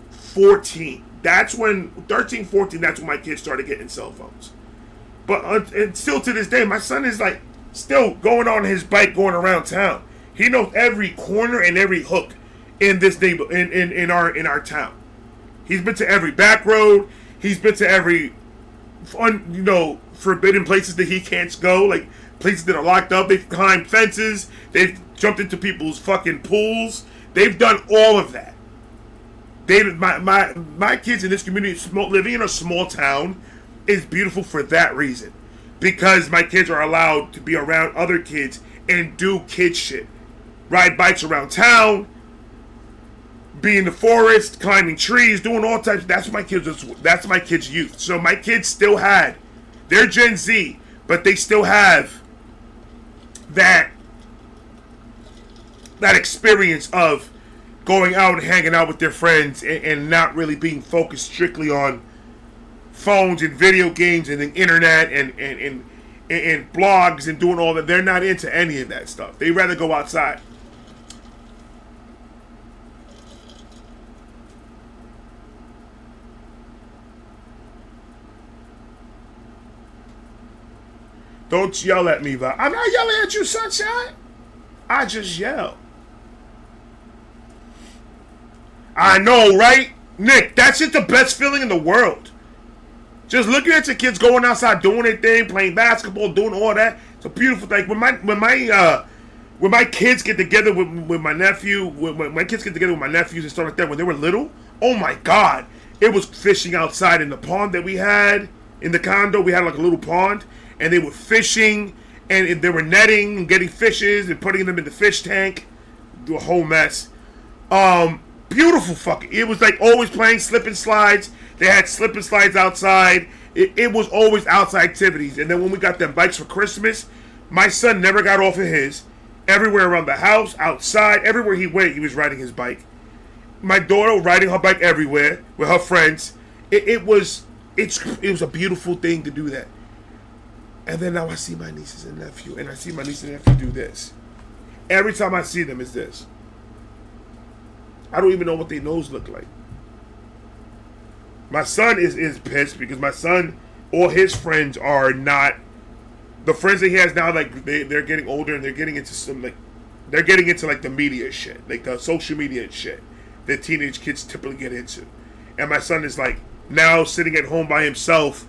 14. That's when, 13, 14, that's when my kids started getting cell phones. But and still to this day, my son is like still going on his bike, going around town. He knows every corner and every hook in this neighbor in our town. He's been to every back road. He's been to every forbidden places that he can't go, like places that are locked up. They've climbed fences. They've jumped into people's fucking pools. They've done all of that. My kids in this community, living in a small town, is beautiful for that reason. Because my kids are allowed to be around other kids and do kid shit. Ride bikes around town, be in the forest, climbing trees, doing all types. That's my kids' youth. So my kids still they're Gen Z, but they still have that experience of going out and hanging out with their friends and not really being focused strictly on phones and video games and the internet and blogs and doing all that. They're not into any of that stuff. They'd rather go outside. Don't yell at me, Vi. I'm not yelling at you, Sunshine. I just yell. I know, right? Nick, that's just the best feeling in the world. Just looking at your kids going outside, doing their thing, playing basketball, doing all that. It's a beautiful thing. When my kids get together with my nephew, when my kids get together with my nephews and stuff like that, when they were little, oh my God, it was fishing outside in the pond that we had in the condo. We had like a little pond, and they were fishing, and they were netting and getting fishes and putting them in the fish tank. Do a whole mess. Beautiful fucking. It was like always playing slip and slides. They had slip and slides outside. It was always outside activities. And then when we got them bikes for Christmas, my son never got off of his. Everywhere around the house, outside, everywhere he went, he was riding his bike. My daughter riding her bike everywhere with her friends. It was a beautiful thing to do that. And then now I see my nieces and nephew, and I see my niece and nephew do this. Every time I see them, it's this. I don't even know what their nose look like. My son is pissed because my son, all his friends are not the friends that he has now. Like they're getting older and they're getting into the media shit, like the social media and shit that teenage kids typically get into. And my son is like now sitting at home by himself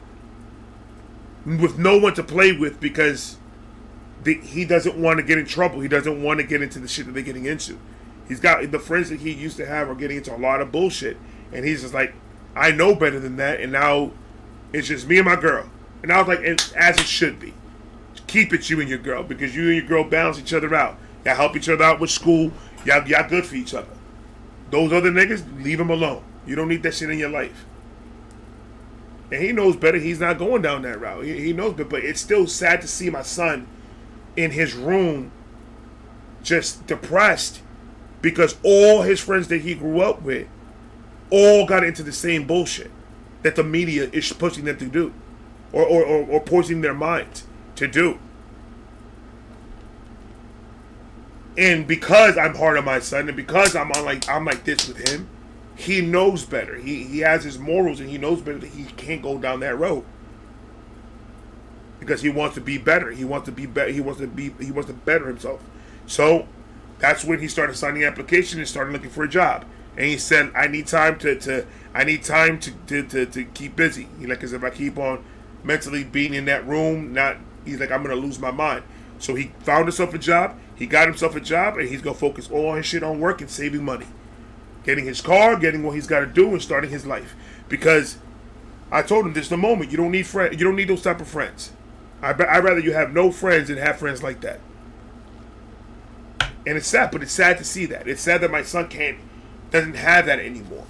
with no one to play with because he doesn't want to get in trouble. He doesn't want to get into the shit that they're getting into. He's got the friends that he used to have are getting into a lot of bullshit, and he's just like, I know better than that, and now it's just me and my girl. And I was like, as it should be. Keep it you and your girl, because you and your girl balance each other out. Y'all help each other out with school. Y'all good for each other. Those other niggas, leave them alone. You don't need that shit in your life. And he knows better. He's not going down that route. He knows better, but it's still sad to see my son in his room just depressed because all his friends that he grew up with all got into the same bullshit that the media is pushing them to do or poisoning their minds to do. And because I'm hard on my son and because I'm like this with him, he knows better. He has his morals and he knows better that he can't go down that road. Because he wants to be better. He wants to be better. He wants to better himself. So that's when he started signing applications and started looking for a job. And he said, I need time to keep busy. He's like, because if I keep on mentally being in that room, he's like, I'm gonna lose my mind. So he found himself a job, he got himself a job, and he's gonna focus all his shit on work and saving money. Getting his car, getting what he's gotta do, and starting his life. Because I told him this is the moment. You don't need friends, you don't need those type of friends. I'd rather you have no friends than have friends like that. And it's sad, but it's sad to see that. It's sad that my son doesn't have that anymore.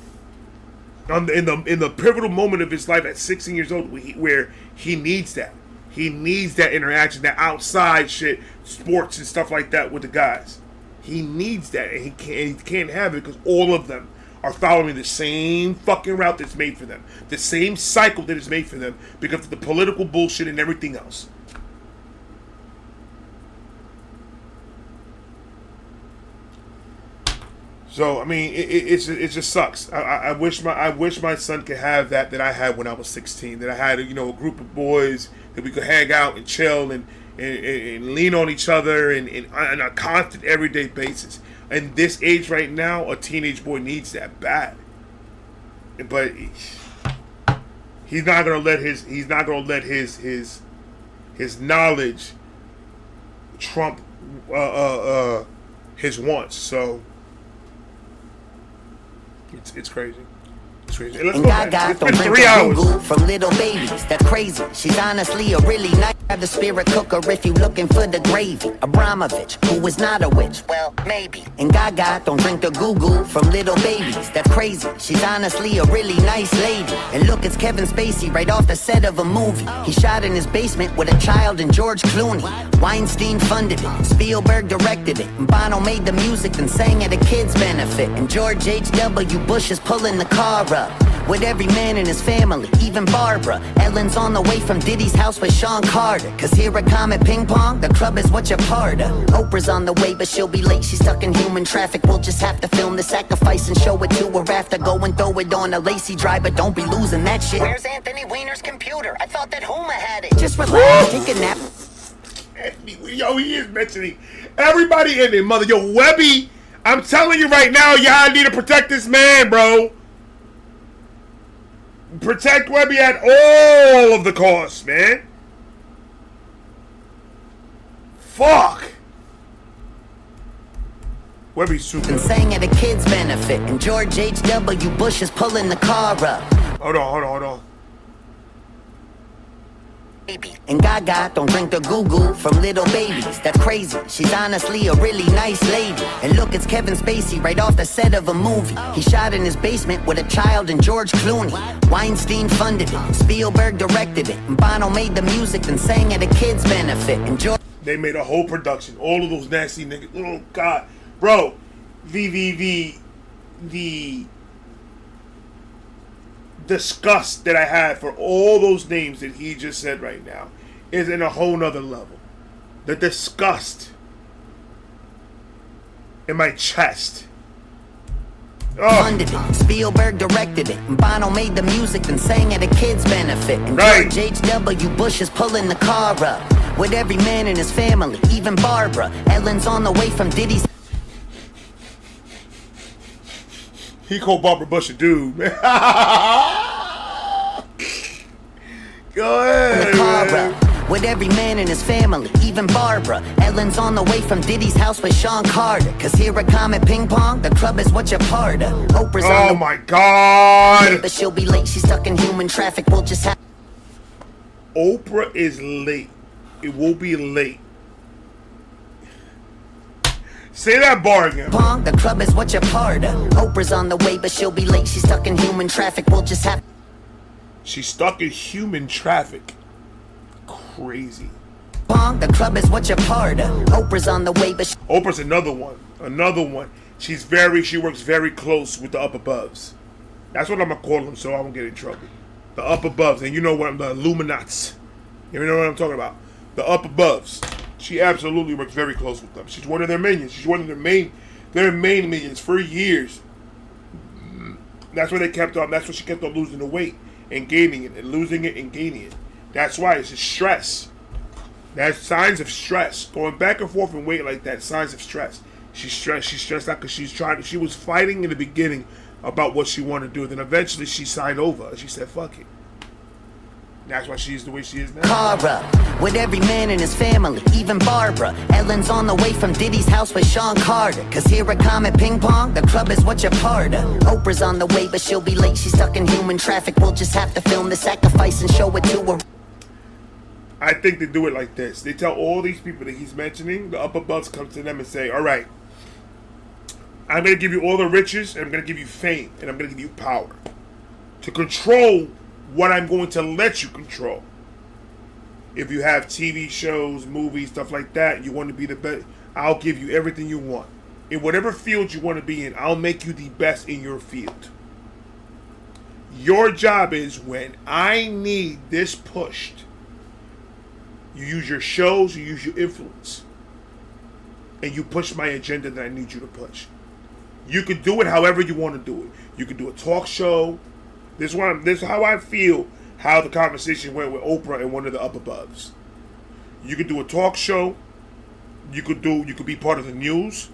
In the pivotal moment of his life at 16 years old, where he needs that. He needs that interaction, that outside shit, sports and stuff like that with the guys. He needs that, and he can't have it because all of them are following the same fucking route that's made for them, the same cycle that is made for them because of the political bullshit and everything else. So I mean, it just sucks. I wish my son could have that I had when I was 16. That I had a group of boys that we could hang out and chill and lean on each other and on a constant everyday basis. And this age right now, a teenage boy needs that bad. But he's not gonna let his knowledge trump his wants. So. It's crazy. It's crazy. Let's and go Gaga back. It's don't been drink 3 the hours. goo-goo from little babies. That's crazy. She's honestly a really nice. Have the spirit cooker if you looking for the gravy. Abramovich, who is not a witch. Well, maybe. And Gaga don't drink the goo-goo from little babies. That's crazy. She's honestly a really nice lady. And look, it's Kevin Spacey right off the set of a movie. He shot in his basement with a child and George Clooney. Weinstein funded it. Spielberg directed it. And Bono made the music and sang at a kid's benefit. And George H.W. Bush is pulling the car up with every man in his family, even Barbara. Ellen's on the way from Diddy's house with Sean Carter. Cause here at Comet Ping Pong, the club is what you're part of. Oprah's on the way, but she'll be late. She's stuck in human traffic. We'll just have to film the sacrifice and show it to her after. Go and throw it on a lacy driver. Don't be losing that shit. Where's Anthony Weiner's computer? I thought that Huma had it. Just relax, take a nap. Yo, he is mentioning everybody in their mother. Yo, WEBBY, I'm telling you right now, y'all need to protect this man, bro. Protect WEBBY at all of the costs, man. Fuck. WEBBY's super. And sang at a kid's benefit. And George H.W. Bush is pulling the car up. Hold on. And Gaga don't drink the goo-goo from little babies. That's crazy. She's honestly a really nice lady. And look, it's Kevin Spacey right off the set of a movie. He shot in his basement with a child and George Clooney. Weinstein funded it. Spielberg directed it. And Bono made the music and sang at a kid's benefit. And George... They made a whole production. All of those nasty niggas. Oh, God. Bro. The disgust that I had for all those names that he just said right now is in a whole nother level. The disgust in my chest. Funded it. Spielberg directed it. And Bono made the music and sang at a kid's benefit. And right. George H.W. Bush is pulling the car up with every man in his family, even Barbara. Ellen's on the way from Diddy's. He called Barbara Bush a dude, man. Go ahead, man. With every man in his family, even Barbara. Ellen's on the way from Diddy's house with Sean Carter. Cause here at Comet Ping Pong, the club is what you're part of. Oprah's on the my God. but she'll be late, she's stuck in human traffic. We'll just have... Oprah is late. It will be late. Say that bar again. Pong, the club is what you're part of. Oprah's on the way, but she'll be late. She's stuck in human traffic. We'll just have... She's stuck in human traffic. Crazy. Pong, the club is what you're part of. Oprah's on the way, but... Oprah's another one. She works very close with the up aboves. That's what I'm gonna call them so I won't get in trouble. The up aboves. And you know what? The Illuminati. You know what I'm talking about? The up aboves. She absolutely works very close with them. She's one of their minions. She's one of their main minions for years. That's where they kept on. That's where she kept on losing the weight and gaining it and losing it and gaining it. That's why it's just stress. That's signs of stress. Going back and forth in weight like that, signs of stress. She's stressed out because she was fighting in the beginning about what she wanted to do. Then eventually she signed over. She said, fuck it. That's why she's the way she is now. Car up with every man in his family, even Barbara. Ellen's on the way from Diddy's house with Sean Carter. Cause here at Comet Ping Pong, the club is what you're part of. Oprah's on the way, but she'll be late. She's stuck in human traffic. We'll just have to film the sacrifice and show it to her. I think they do it like this. They tell all these people that he's mentioning, the upper bus comes to them and say, all right, I'm going to give you all the riches, and I'm going to give you fame, and I'm going to give you power. to control what I'm going to let you control. If you have TV shows, movies, stuff like that, you want to be the best, I'll give you everything you want. In whatever field you want to be in, I'll make you the best in your field. Your job is, when I need this pushed, you use your shows, you use your influence, and you push my agenda that I need you to push. You could do it however you want to do it. You could do a talk show. This is how I feel how the conversation went with Oprah and one of the up aboves. You could do a talk show. You could be part of the news.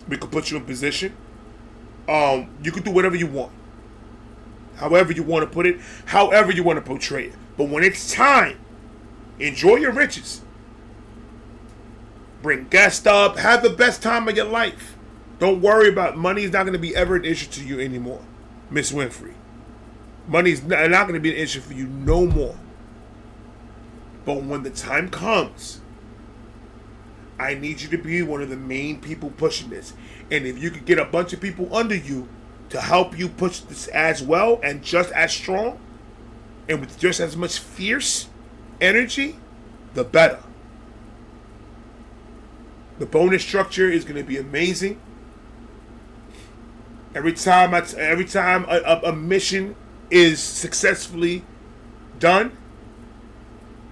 We could put you in position. You could do whatever you want. However you want to put it, however you want to portray it. But when it's time, enjoy your riches. Bring guests up. Have the best time of your life. Don't worry about money. Is not going to be ever an issue to you anymore, Miss Winfrey. Money is not going to be an issue for you no more. But when the time comes, I need you to be one of the main people pushing this. And if you could get a bunch of people under you to help you push this as well and just as strong and with just as much fierce energy, the better. The bonus structure is going to be amazing. Every time a mission is successfully done,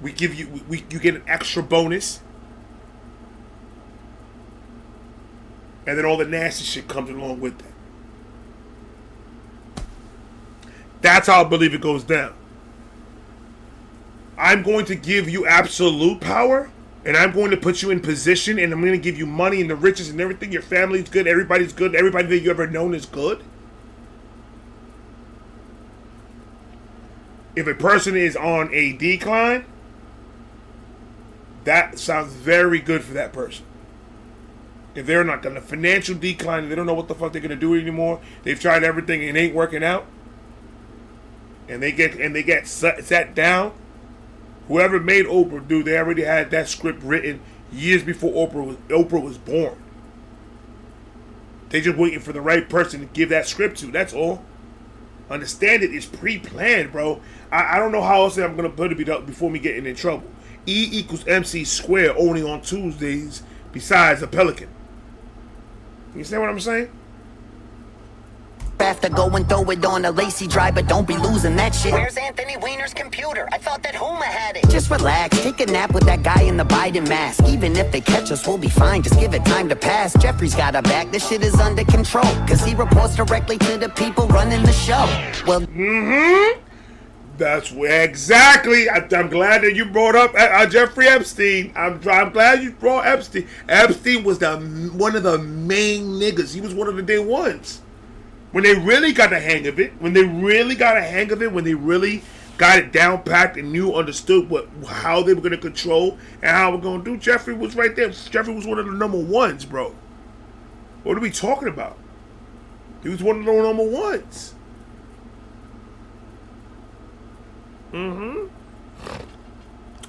we give you you get an extra bonus. And then all the nasty shit comes along with that. That's how I believe it goes down. I'm going to give you absolute power, and I'm going to put you in position, and I'm going to give you money and the riches and everything. Your family's good, everybody's good, everybody that you ever known is good. If a person is on a decline, that sounds very good for that person. If they're not going to financial decline, they don't know what the fuck they're going to do anymore. They've tried everything and it ain't working out. And they get sat down. Whoever made Oprah, dude, they already had that script written years before Oprah was born. They just waiting for the right person to give that script to. That's all. Understand it is pre-planned, bro. I don't know how else I'm going to put it before me getting in trouble. E equals MC squared only on Tuesdays besides a pelican. You understand what I'm saying? After going throw it on a lacy dry, but don't be losing that shit. Where's Anthony Weiner's computer? I thought that Huma had it. Just relax, take a nap with that guy in the Biden mask. Even if they catch us, we'll be fine, just give it time to pass. Jeffrey's got our back, this shit is under control, cause he reports directly to the people running the show. Well, That's where exactly. I'm glad that you brought up Jeffrey Epstein. I'm glad you brought Epstein. Epstein was one of the main niggas. He was one of the day ones. When they really got the hang of it, when they really got it down packed and understood how they were going to control and how we're going to do, Jeffrey was right there. Jeffrey was one of the number ones, bro. What are we talking about? He was one of the number ones.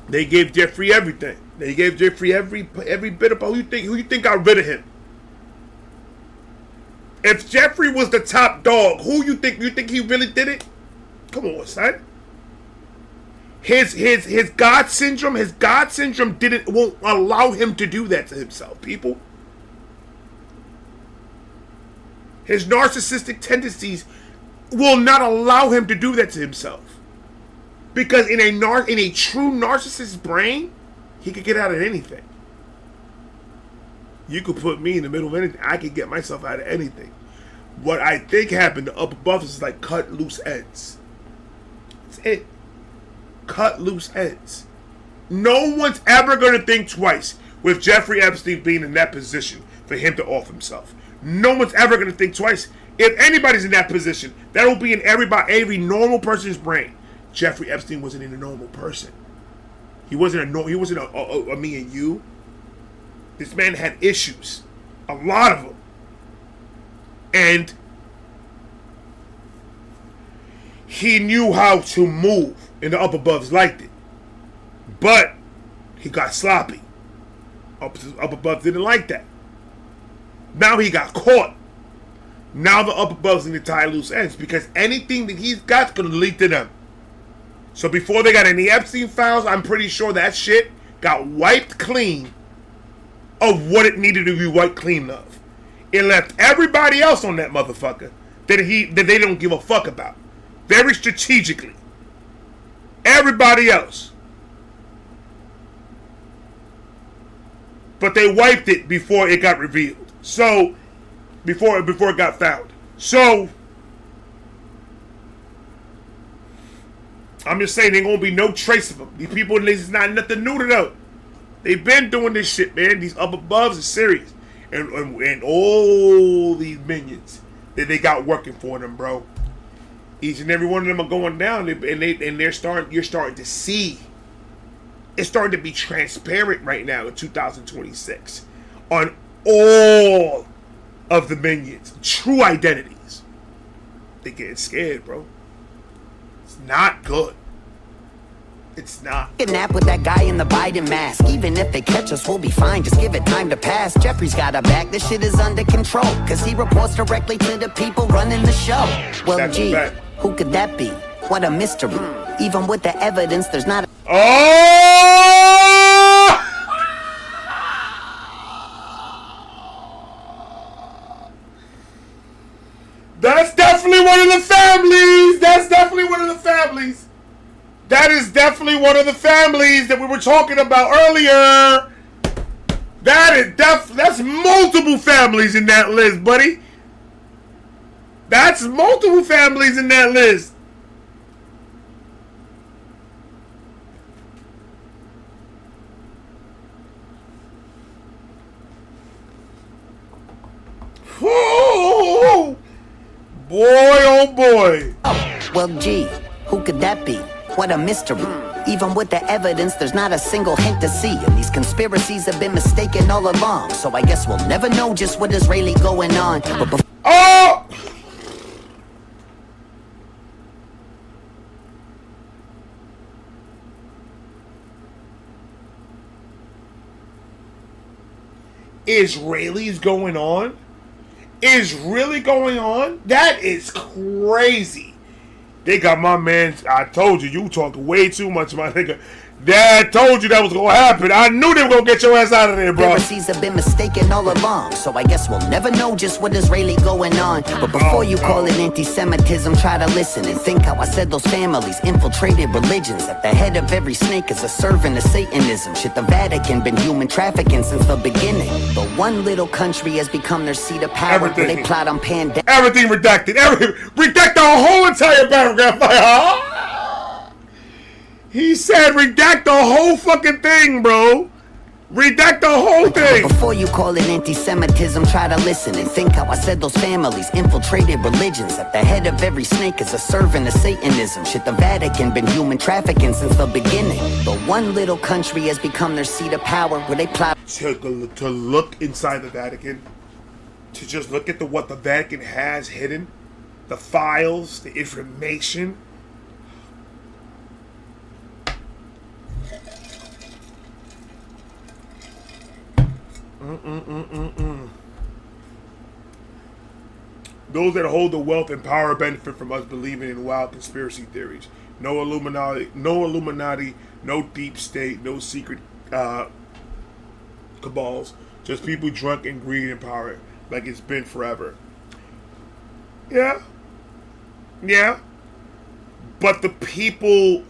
They gave Jeffrey everything. They gave Jeffrey every bit about who you think got rid of him. If Jeffrey was the top dog, who you think he really did it? Come on, son. His God syndrome won't allow him to do that to himself, people. His narcissistic tendencies will not allow him to do that to himself. Because in a true narcissist's brain, he could get out of anything. You could put me in the middle of anything. I could get myself out of anything. What I think happened to up above is like cut loose ends. That's it. Cut loose ends. No one's ever going to think twice with Jeffrey Epstein being in that position for him to off himself. No one's ever going to think twice. If anybody's in that position, that will be in every normal person's brain. Jeffrey Epstein wasn't a normal person. He wasn't a me and you. This man had issues. A lot of them. And he knew how to move, and the up aboves liked it. But he got sloppy. Up above didn't like that. Now he got caught. Now the up above's need to tie loose ends because anything that he's got's gonna leak to them. So before they got any Epstein files, I'm pretty sure that shit got wiped clean of what it needed to be wiped clean of. It left everybody else on that motherfucker that they don't give a fuck about. Very strategically. Everybody else. But they wiped it before it got revealed. So before it got found. So I'm just saying there gonna be no trace of them. These people, this is not nothing new to them. They've been doing this shit, man. These up aboves are serious. And all these minions that they got working for them, bro. Each and every one of them are going down, and you're starting to see. It's starting to be transparent right now in 2026 on all of the minions' true identities. They getting scared, bro. It's not good. It's not. Kidnap with that guy in the Biden mask. Even if they catch us, we'll be fine. Just give it time to pass. Jeffrey's got our back. This shit is under control. Cause he reports directly to the people running the show. Well, That's gee, a fact. who could that be? What a mystery. Even with the evidence, there's not a That's definitely one of the families. That's definitely one of the families. That is definitely one of the families that we were talking about earlier. That's multiple families in that list, buddy. That's multiple families in that list. Whoa. Boy, oh boy. Oh, well, gee, who could that be? What a mystery. Even with the evidence, there's not a single hint to see. And these conspiracies have been mistaken all along. So I guess we'll never know just what is really going on. But Oh! Israelis going on? Is really going on? That is crazy. They got my man. I told you, you talking way too much, my nigga. Dad told you that was gonna happen. I knew they were gonna get your ass out of there, bro. Conspiracies have been mistaken all along, so I guess we'll never know just what is really going on. But before you call it anti-Semitism, try to listen and think how I said those families infiltrated religions. At the head of every snake is a servant of Satanism. Shit, the Vatican been human trafficking since the beginning. But one little country has become their seat of power. Everything. Where they plot on pandemic. Everything redacted. Redact the whole entire paragraph. He said redact the whole fucking thing, bro. Redact the whole thing. Before you call it anti-Semitism, try to listen and think how I said those families infiltrated religions. At the head of every snake is a servant of Satanism. Shit, the Vatican been human trafficking since the beginning. But one little country has become their seat of power where they plot. To look inside the Vatican, to just look at what the Vatican has hidden, the files, the information. Those that hold the wealth and power benefit from us believing in wild conspiracy theories. No Illuminati, no deep state, no secret cabals. Just people drunk in greed and power, like it's been forever. Yeah. But the people.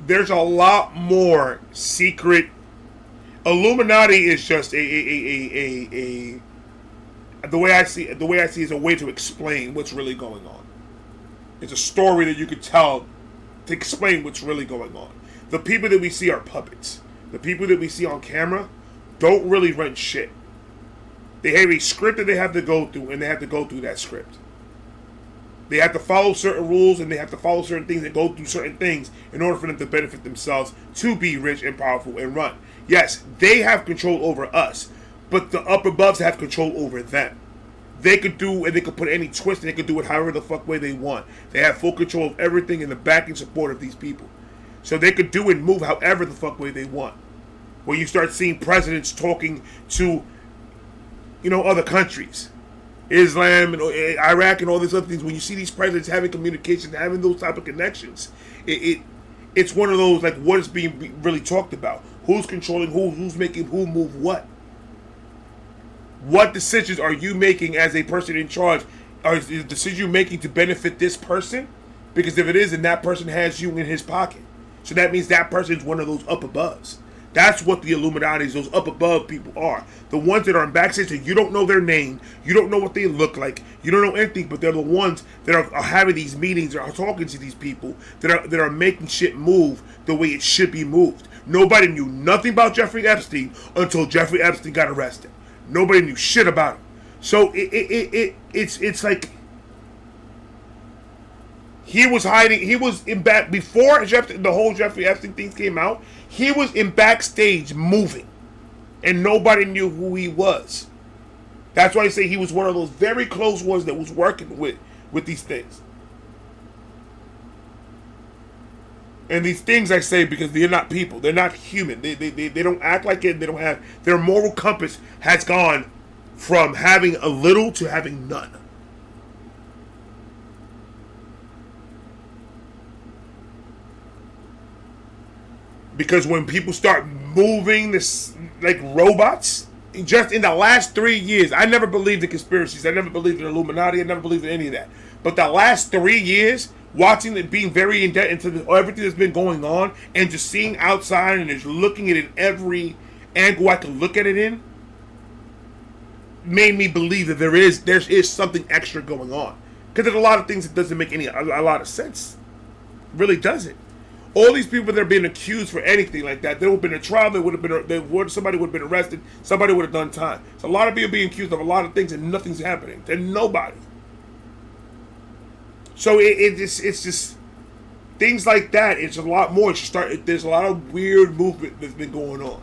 There's a lot more secret. Illuminati is just the way I see is a way to explain what's really going on. It's a story that you could tell to explain what's really going on. The people that we see are puppets. The people that we see on camera don't really run shit. They have a script that they have to go through, and they have to go through that script. They have to follow certain rules, and they have to follow certain things and go through certain things in order for them to benefit themselves, to be rich and powerful and run. Yes, they have control over us, but the upper aboves have control over them. They could do, and they could put any twist, and they could do it however the fuck way they want. They have full control of everything in the back and support of these people. So they could do and move however the fuck way they want. When you start seeing presidents talking to, other countries, Islam and Iraq and all these other things, when you see these presidents having communication, having those type of connections, it's one of those, like, what is being really talked about? Who's controlling who? Who's making who move what? What decisions are you making as a person in charge? Is the decision you're making to benefit this person? Because if it is, then that person has you in his pocket. So that means that person is one of those up aboves. That's what the Illuminati, those up above people are. The ones that are in backstage, so you don't know their name, you don't know what they look like, you don't know anything, but they're the ones that are having these meetings, or are talking to these people, that are making shit move the way it should be moved. Nobody knew nothing about Jeffrey Epstein until Jeffrey Epstein got arrested. Nobody knew shit about him. So it's like he was hiding. He was in back before the whole Jeffrey Epstein thing came out. He was in backstage moving, and nobody knew who he was. That's why I say he was one of those very close ones that was working with these things. And these things I say because they're not people. They're not human. They don't act like it. They don't have... Their moral compass has gone from having a little to having none. Because when people start moving this like robots, just in the last 3 years, I never believed in conspiracies. I never believed in Illuminati. I never believed in any of that. But the last 3 years... watching it, being very in debt into everything that's been going on, and just seeing outside and just looking at it in every angle I could look at it in, made me believe that there is something extra going on. Because there's a lot of things that doesn't make a lot of sense. It really doesn't. All these people that are being accused for anything like that, there would have been a trial. Somebody would have been arrested. Somebody would have done time. So a lot of people being accused of a lot of things, and nothing's happening to nobody. So it's just things like that. It's a lot more. There's a lot of weird movement that's been going on.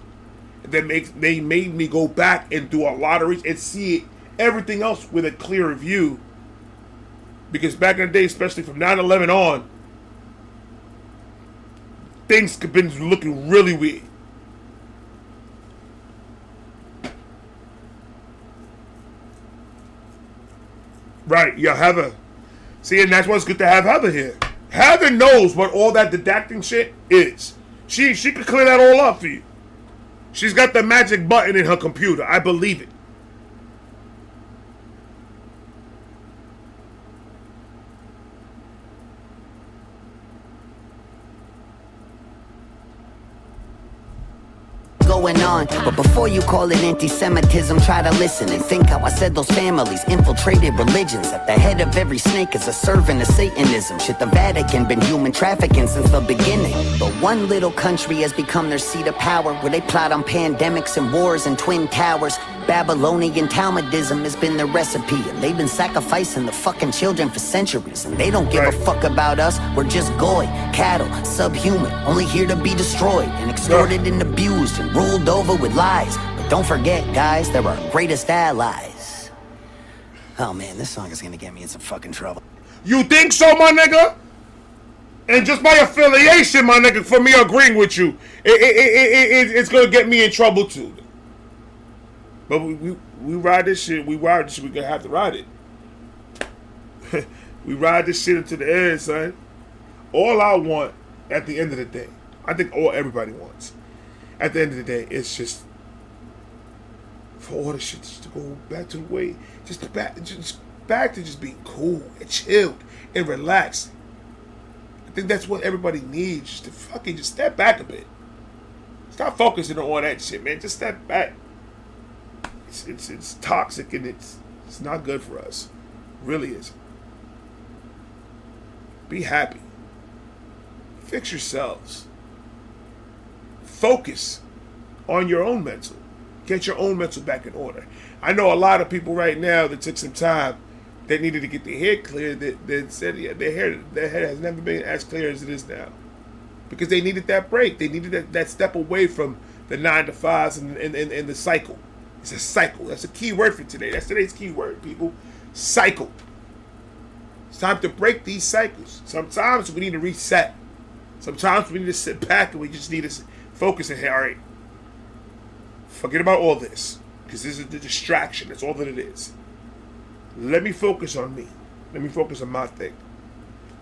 They made me go back and do a lot of research and see everything else with a clearer view. Because back in the day, especially from 9/11 on, things have been looking really weird. Right, yeah, Heather. See, and that's why it's good to have Heather here. Heather knows what all that didactic shit is. She could clear that all up for you. She's got the magic button in her computer. I believe it. Going on, but before you call it anti-Semitism, try to listen and think how I said those families infiltrated religions. At the head of every snake is a servant of Satanism. Shit, the Vatican been human trafficking since the beginning. But one little country has become their seat of power, where they plot on pandemics and wars and twin towers. Babylonian Talmudism has been their recipe, and they've been sacrificing the fucking children for centuries. And they don't give a fuck about us. We're just goy, cattle, subhuman, only here to be destroyed and extorted and abused and ruled over with lies. But don't forget, guys, they're our greatest allies. Oh man, this song is gonna get me in some fucking trouble. You think so, my nigga? And just by affiliation, my nigga, for me agreeing with you, it's gonna get me in trouble too. But we ride this shit. We ride this shit. We gonna have to ride it. We ride this shit into the end, son. All I want at the end of the day, I think all everybody wants, at the end of the day, it's just for all the shit just to go back to the way, just back to just being cool and chilled and relaxed. I think that's what everybody needs, just to fucking just step back a bit. Stop focusing on all that shit, man. Just step back. It's toxic, and it's not good for us. It really is. Be happy. Fix yourselves. Focus on your own mental. Get your own mental back in order. I know a lot of people right now that took some time that needed to get their hair cleared that said their hair has never been as clear as it is now. Because they needed that break. They needed that step away from the 9 to 5s and the cycle. It's a cycle. That's a key word for today. That's today's key word, people. Cycle. It's time to break these cycles. Sometimes we need to reset. Sometimes we need to sit back and we just need to focus and say, all right, forget about all this. Because this is the distraction. That's all that it is. Let me focus on me. Let me focus on my thing.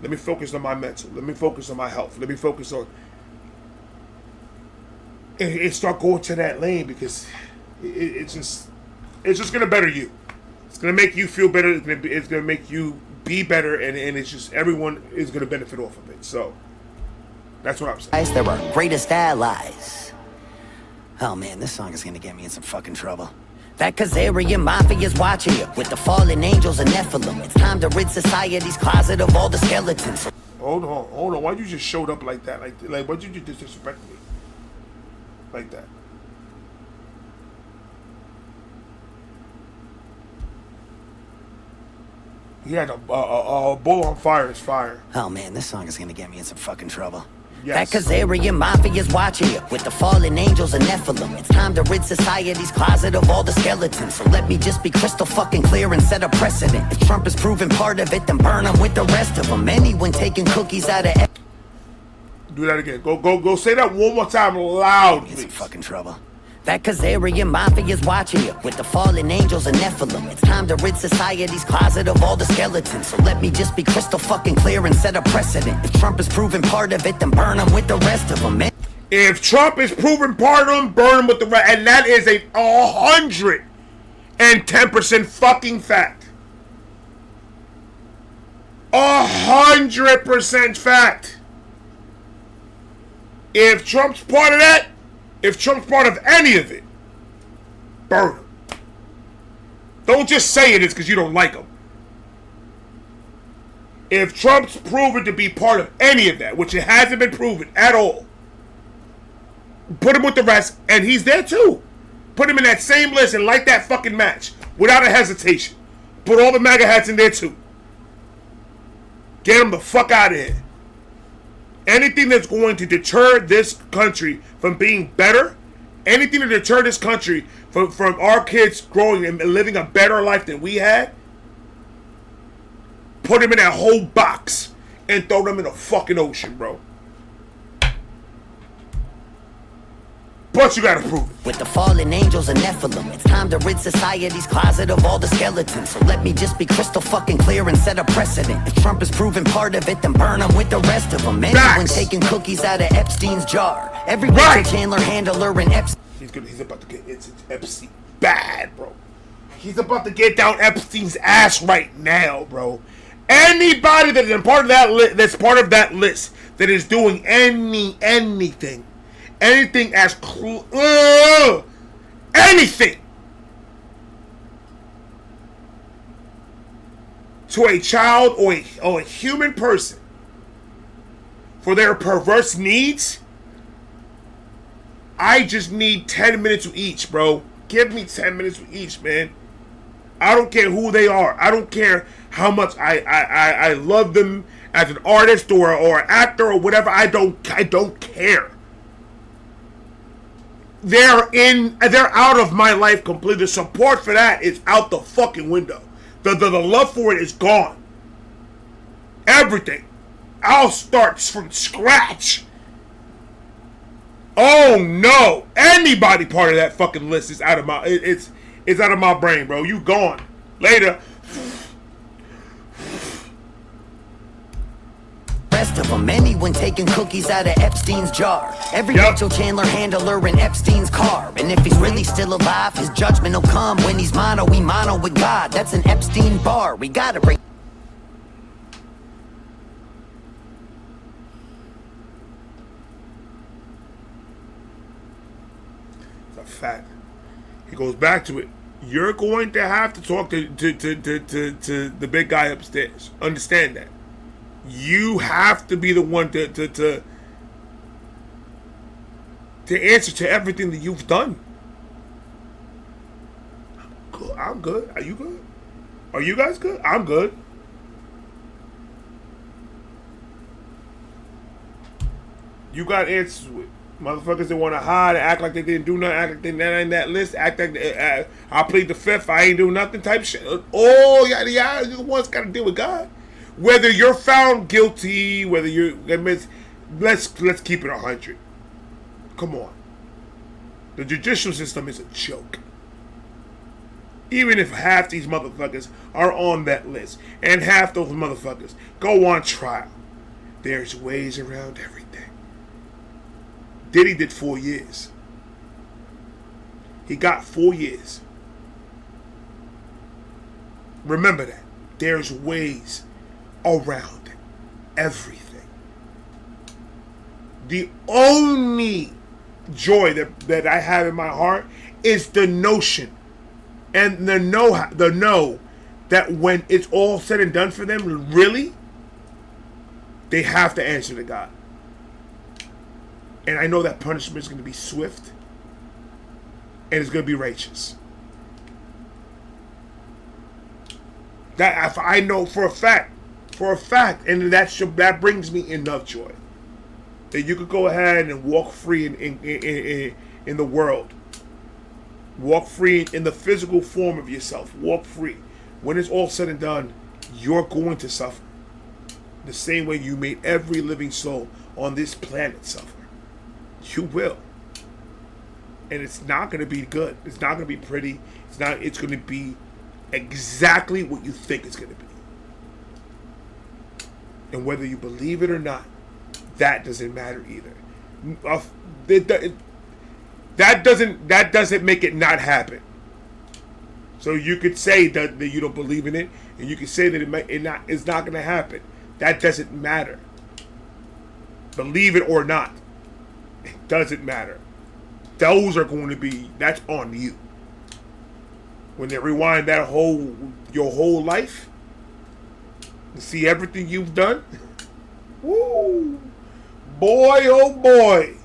Let me focus on my mental. Let me focus on my health. Let me focus on... And start going to that lane because it's just going to better you. It's going to make you feel better. It's going to make you be better. And it's just everyone is going to benefit off of it. So that's what I'm saying. They're our greatest allies. Oh man, this song is gonna get me in some fucking trouble. That Khazarian Mafia's watching you with the fallen angels and Nephilim. It's time to rid society's closet of all the skeletons. Hold on. Why'd you just showed up like that? Like why'd you just disrespect me? Like that. He had a bull on fire is fire. Oh man, this song is gonna get me in some fucking trouble. Yes. That Khazarian Mafia's watching you with the fallen angels and Nephilim. It's time to rid society's closet of all the skeletons. So let me just be crystal fucking clear and set a precedent. If Trump is proven part of it, then burn him with the rest of them. Anyone taking cookies out of... Do that again. Go say that one more time loud, please. In some fucking trouble. That Khazarian Mafia's watching you with the fallen angels and Nephilim. It's time to rid society's closet of all the skeletons. So let me just be crystal fucking clear and set a precedent. If Trump is proven part of it, then burn him with the rest of them. If Trump is proven part of them, burn him with the rest. And that is a 110% fucking fact. 100% fact. If Trump's part of that, if Trump's part of any of it, burn him. Don't just say it is because you don't like him. If Trump's proven to be part of any of that, which it hasn't been proven at all, put him with the rest, and he's there too. Put him in that same list and light that fucking match without a hesitation. Put all the MAGA hats in there too. Get him the fuck out of here. Anything that's going to deter this country from being better, anything to deter this country from our kids growing and living a better life than we had, put them in that whole box and throw them in the fucking ocean, bro. But you gotta prove it. With the fallen angels and Nephilim, it's time to rid society's closet of all the skeletons. So let me just be crystal fucking clear and set a precedent. If Trump is proven part of it, then burn him with the rest of them. Anyone taking cookies out of Epstein's jar. Every Rachel Chandler handler and Epstein. He's about to get it's Epstein bad, bro. He's about to get down Epstein's ass right now, bro. Anybody that is part of that that's part of that list that is doing anything as anything to a child or a human person for their perverse needs, I just need 10 minutes with each, bro. Give me 10 minutes with each, man. I don't care who they are. I don't care how much I love them as an artist or an actor or whatever. I don't care. They're out of my life completely. The support for that is out the fucking window. The love for it is gone. Everything. I'll start from scratch. Oh no! Anybody part of that fucking list is out of my it's out of my brain, bro. You gone. Later. Rest of them, anyone taking cookies out of Epstein's jar. Every Rachel Chandler handler in Epstein's car. And if he's really still alive, his judgment will come when he's mono with God. That's an Epstein bar. We gotta bring. It's a fact. He goes back to it. You're going to have to talk to the big guy upstairs. Understand that. You have to be the one to answer to everything that you've done. I'm good. Are you good? Are you guys good? I'm good. You got answers with motherfuckers that want to hide and act like they didn't do nothing, act like they're not in that list, act like I plead the fifth, I ain't do nothing type shit. Oh, yeah, you're the ones got to deal with God. Whether you're found guilty, whether you're let's keep it 100. Come on. The judicial system is a joke. Even if half these motherfuckers are on that list, and half those motherfuckers go on trial, there's ways around everything. Diddy did 4 years. He got 4 years. Remember that. There's ways around everything. The only joy that I have in my heart is the notion and the know that when it's all said and done for them, really, they have to answer to God. And I know that punishment is going to be swift and it's going to be righteous. That I know for a fact, and that brings me enough joy that you could go ahead and walk free in the world. Walk free in the physical form of yourself. Walk free. When it's all said and done, you're going to suffer. The same way you made every living soul on this planet suffer. You will. And it's not going to be good. It's not going to be pretty. It's going to be exactly what you think it's going to be. And whether you believe it or not, that doesn't matter either. That doesn't make it not happen. So you could say that you don't believe in it, and you could say that it's not going to happen. That doesn't matter. Believe it or not, it doesn't matter. Those are going to be, that's on you. When they rewind your whole life, to see everything you've done, woo, boy, oh boy.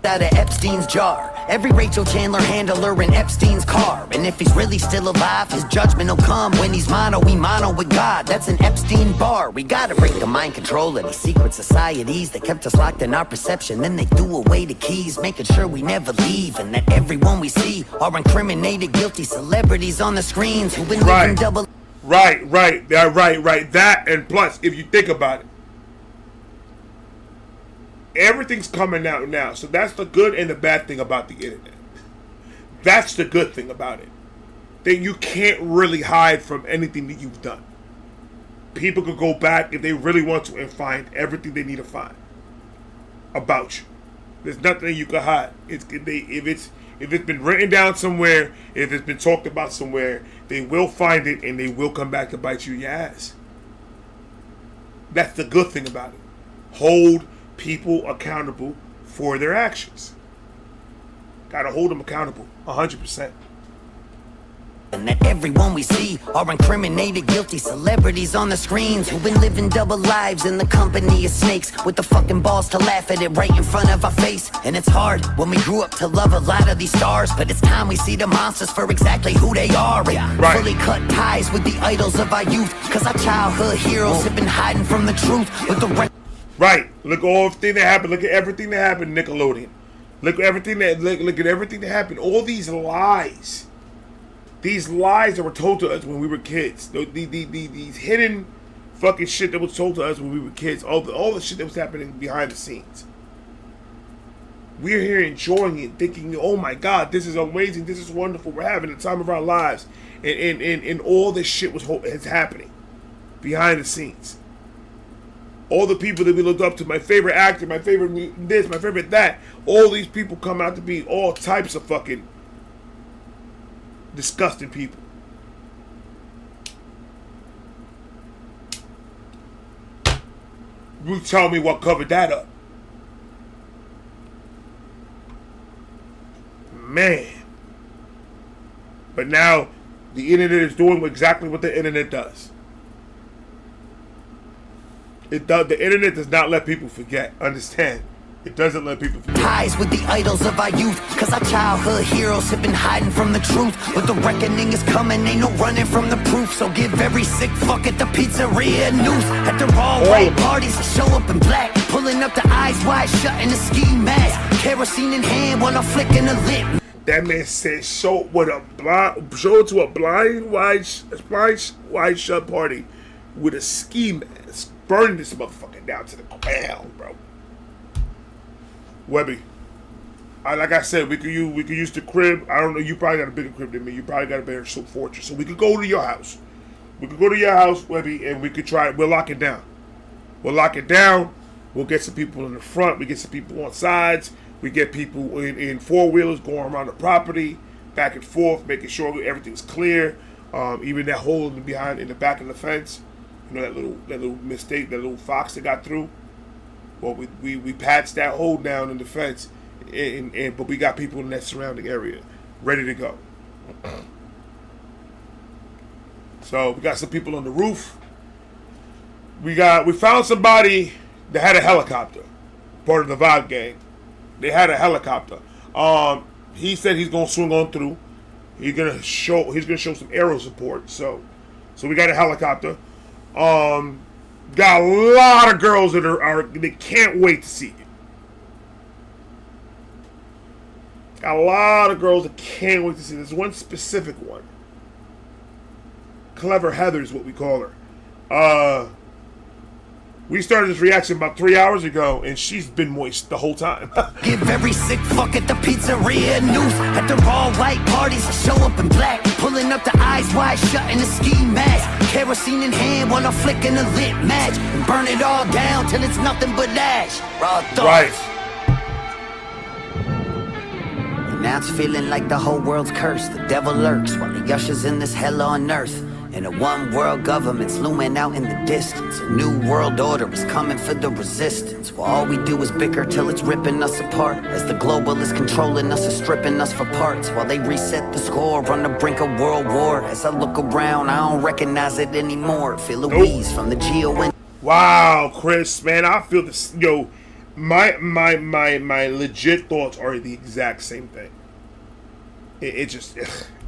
Out of Epstein's jar. Every Rachel Chandler handler in Epstein's car. And if he's really still alive, his judgment will come when he's mono with God. That's an Epstein bar. We gotta break the mind control of these secret societies that kept us locked in our perception. Then they threw away the keys, making sure we never leave. And that everyone we see are incriminated, guilty celebrities on the screens who've been living double. Right. That, and plus, if you think about it, everything's coming out now. So that's the good and the bad thing about the internet. That's the good thing about it. That you can't really hide from anything that you've done. People could go back if they really want to and find everything they need to find about you. There's nothing you can hide. If it's been written down somewhere, if it's been talked about somewhere, they will find it and they will come back to bite you in your ass. That's the good thing about it. Hold people accountable for their actions. Gotta hold them accountable 100%. And that everyone we see are incriminated, guilty celebrities on the screens who've been living double lives in the company of snakes, with the fucking balls to laugh at it right in front of our face. And it's hard when we grew up to love a lot of these stars, but it's time we see the monsters for exactly who they are. And fully cut ties with the idols of our youth, cause our childhood heroes have been hiding from the truth with the Right. Look at everything that happened. Look at everything that happened, Nickelodeon. Look at everything that happened. All these lies. These lies that were told to us when we were kids. These hidden fucking shit that was told to us when we were kids. All the shit that was happening behind the scenes. We're here enjoying it, thinking, oh my God, this is amazing. This is wonderful. We're having the time of our lives. And all this shit is happening behind the scenes. All the people that we looked up to, my favorite actor, my favorite this, my favorite that, all these people come out to be all types of fucking disgusting people. You tell me what covered that up. Man. But now, the internet is doing exactly what the internet does. The internet does not let people forget. Understand? It doesn't let people forget. Ties with the idols of our youth, cause our childhood heroes have been hiding from the truth. But the reckoning is coming, ain't no running from the proof. So give every sick fuck at the pizzeria news. At the raw white parties, show up in black, pulling up the eyes wide shut in a ski mask, kerosene in hand while I'm flicking a lip. That man said, show it to a blind, wide shut party with a ski mask, burning this motherfucker down to the ground, bro. Webby, like I said, we could use the crib. I don't know. You probably got a bigger crib than me. You probably got a better fortress. So we could go to your house. We could go to your house, Webby, and we could try it. We'll lock it down. We'll get some people in the front. We get some people on sides. We get people in four-wheelers going around the property, back and forth, making sure everything's clear. Even that hole in the back of the fence, you know, that little mistake, that little fox that got through. Well, we patched that hole down in the fence, but we got people in that surrounding area ready to go. So we got some people on the roof. We found somebody that had a helicopter, part of the VII gang. They had a helicopter. He said he's gonna swing on through. He's gonna show some aero support. So we got a helicopter. Got a lot of girls that they can't wait to see you. Got a lot of girls that can't wait to see. There's one specific one. Clever Heather is what we call her. We started this reaction about 3 hours ago, and she's been moist the whole time. Give every sick fuck at the pizzeria news. At the all white parties, show up in black. Pulling up the eyes wide shut in a ski mask. Kerosene in hand while I'm flicking a lit match. And burn it all down till it's nothing but ash. Raw thoughts. Right. And now it's feeling like the whole world's cursed. The devil lurks while he ushers in this hell on earth. And a one world government's looming out in the distance. A new world order is coming for the resistance. While all we do is bicker till it's ripping us apart. As the globalists controlling us and stripping us for parts. While they reset the score on the brink of world war. As I look around, I don't recognize it anymore. Feel a wheeze from the GON. Wow, Chris, man, I feel this. Yo, my legit thoughts are the exact same thing. It just...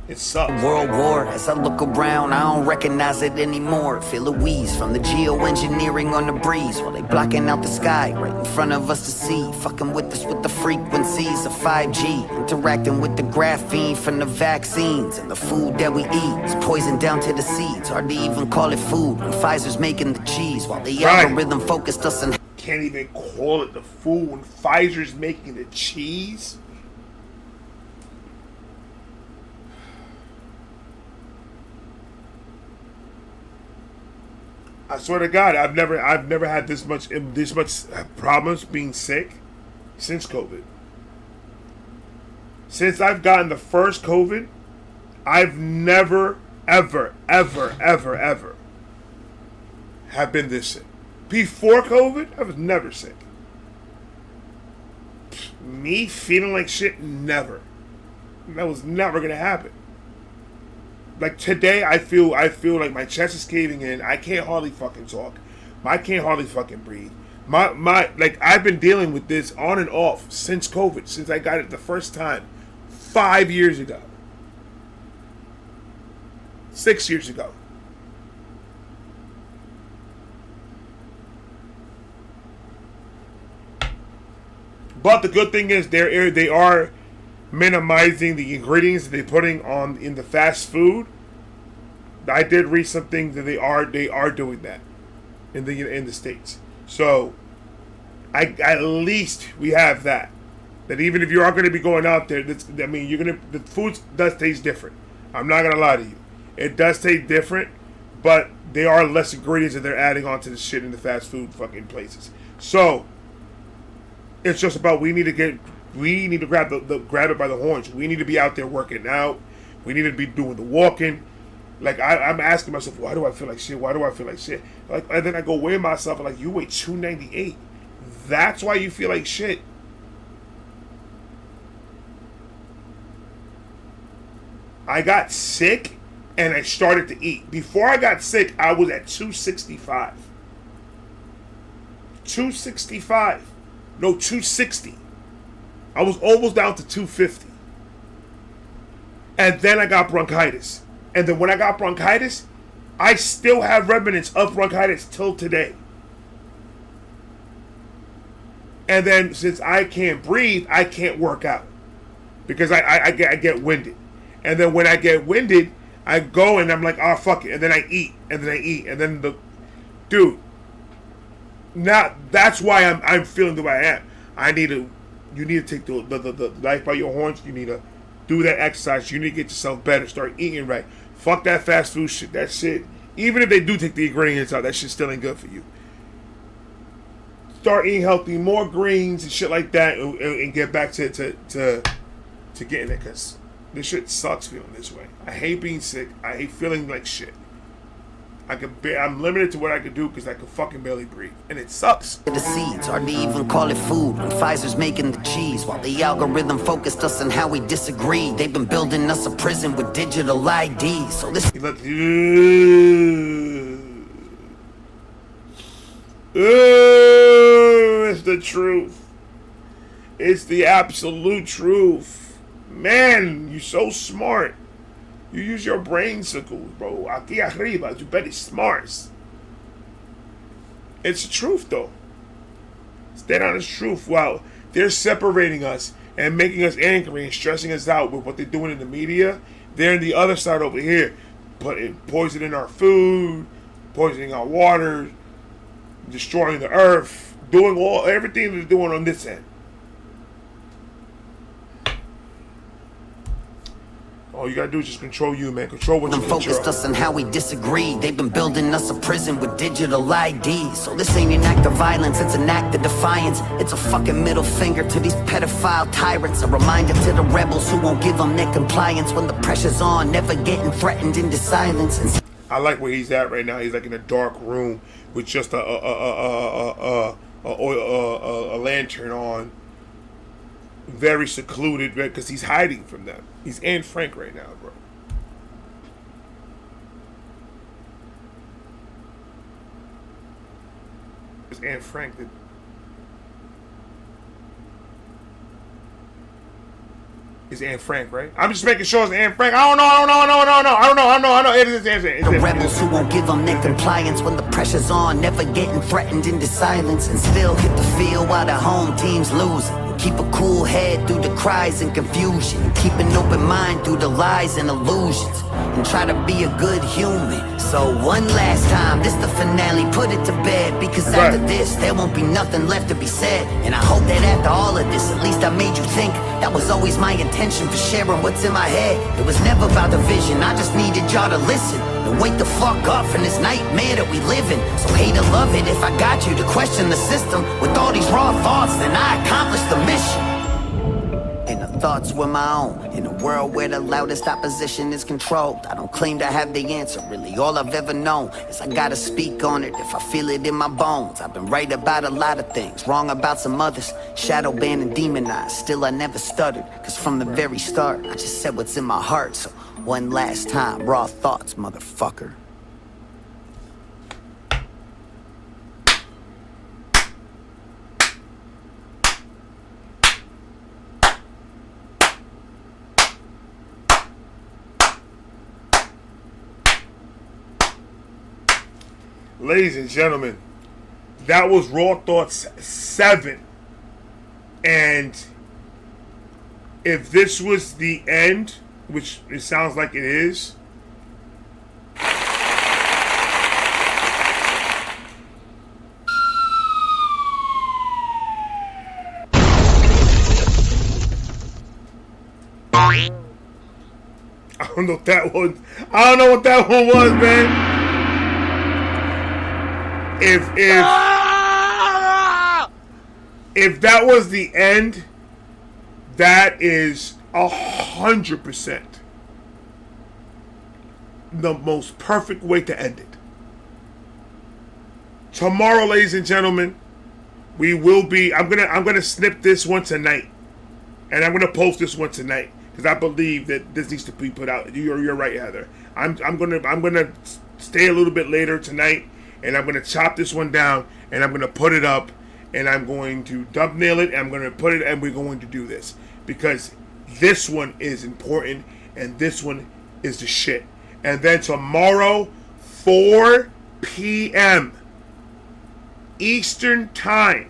It sucks. World War, as I look around, I don't recognize it anymore. Feel a wheeze from the geoengineering on the breeze. While they blocking out the sky right in front of us to see. Fucking with us with the frequencies of 5G. Interacting with the graphene from the vaccines. And the food that we eat is poisoned down to the seeds. Hard to even call it food when Pfizer's making the cheese. While the algorithm focused us on... Can't even call it the food when Pfizer's making the cheese? I swear to God, I've never had this much problems being sick since COVID. Since I've gotten the first COVID, I've never, ever have been this sick. Before COVID, I was never sick. Me feeling like shit, never. That was never gonna happen. Like today, I feel like my chest is caving in. I can't hardly fucking talk. I can't hardly fucking breathe. Like I've been dealing with this on and off since COVID, since I got it the first time, 5 years ago, 6 years ago. But the good thing is they are minimizing the ingredients that they're putting on in the fast food. I did read something that they are doing that in the States. So at least we have that even if you are going to be going out there, the food does taste different. I'm not going to lie to you, it does taste different, but there are less ingredients that they're adding onto the shit in the fast food fucking places. So it's just about we need to grab it by the horns. We need to be out there working out. We need to be doing the walking. Like I'm asking myself, why do I feel like shit? Why do I feel like shit? Like, and then I go weigh myself, and like, you weigh 298. That's why you feel like shit. I got sick, and I started to eat. Before I got sick, I was at 265. 265. No, 260. I was almost down to 250. And then I got bronchitis. And then when I got bronchitis, I still have remnants of bronchitis till today. And then since I can't breathe, I can't work out. because I get winded, and then when I get winded, I go and I'm like, oh fuck it, and then I eat, and then dude. Now that's why I'm feeling the way I am. You need to take the life by your horns. You need to do that exercise. You need to get yourself better. Start eating right. Fuck that fast food shit. That shit, even if they do take the ingredients out, that shit still ain't good for you. Start eating healthy, more greens and shit like that, and get back to getting it, because this shit sucks feeling this way. I hate being sick. I hate feeling like shit. I'm limited to what I can do because I can fucking barely breathe, and it sucks. The seeds, hard to even call it food when Pfizer's making the cheese, while the algorithm focused us on how we disagree. They've been building us a prison with digital IDs. So this it's the truth. It's the absolute truth. Man, you're so smart. You use your brain circles, bro. Aquí arriba, you bet it's smart. It's the truth, though. It's dead honest truth. Wow, they're separating us and making us angry and stressing us out with what they're doing in the media. They're on the other side over here, poisoning our food, poisoning our water, destroying the earth, doing everything they're doing on this end. All you gotta do is just control you, man. Control what you control. Focused us on how we disagree. They've been building us a prison with digital IDs. So this ain't an act of violence, it's an act of defiance. It's a fucking middle finger to these pedophile tyrants. A reminder to the rebels who won't give them their compliance when the pressure's on, never getting threatened into silence. And I like where he's at right now. He's like in a dark room with just a lantern on. Very secluded, because he's hiding from them. He's Anne Frank right now, bro. It's Anne Frank that... It's Anne Frank, right? I'm just making sure it's Anne Frank. I don't know. It is Anne Frank. the rebels who won't give them their compliance when the pressure's on, never getting threatened into silence, and still hit the field while the home team's losing. Keep a cool head through the cries and confusion. Keep an open mind through the lies and illusions. And try to be a good human. So one last time, this the finale, put it to bed. Because after this, there won't be nothing left to be said. And I hope that after all of this, at least I made you think. That was always my intention for sharing what's in my head. It was never about the vision, I just needed y'all to listen. And wake the fuck up from this nightmare that we live in. So hate or love it if I got you to question the system. With all these raw thoughts, then I accomplished the mission. And the thoughts were my own. In a world where the loudest opposition is controlled, I don't claim to have the answer. Really all I've ever known is I gotta speak on it if I feel it in my bones. I've been right about a lot of things, wrong about some others. Shadow banned and demonized, still I never stuttered. Cause from the very start, I just said what's in my heart. So one last time, raw thoughts, motherfucker. Ladies and gentlemen, that was Raw Thoughts 7. And if this was the end, which it sounds like it is, I don't know what that one. I don't know what that one was, man. If that was the end, that is 100% the most perfect way to end it. Tomorrow, ladies and gentlemen, we will be. I'm gonna snip this one tonight, and I'm gonna post this one tonight because I believe that this needs to be put out. You're right, Heather. I'm gonna stay a little bit later tonight, and I'm gonna chop this one down, and I'm gonna put it up, and I'm going to thumbnail it, and I'm gonna put it, and we're going to do this because this one is important, and this one is the shit. And then tomorrow, 4 p.m. Eastern Time,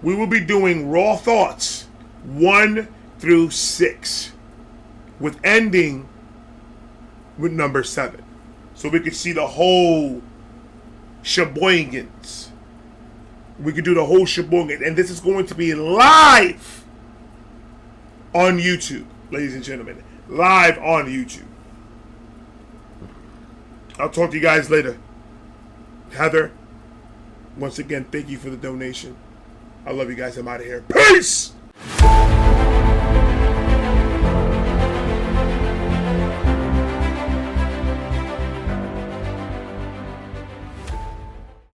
we will be doing Raw Thoughts 1, through 6, with ending with number 7. So we could see the whole sheboyingans. We could do the whole sheboygan. And this is going to be live on YouTube, ladies and gentlemen. Live on YouTube. I'll talk to you guys later. Heather, once again, thank you for the donation. I love you guys. I'm out of here. Peace!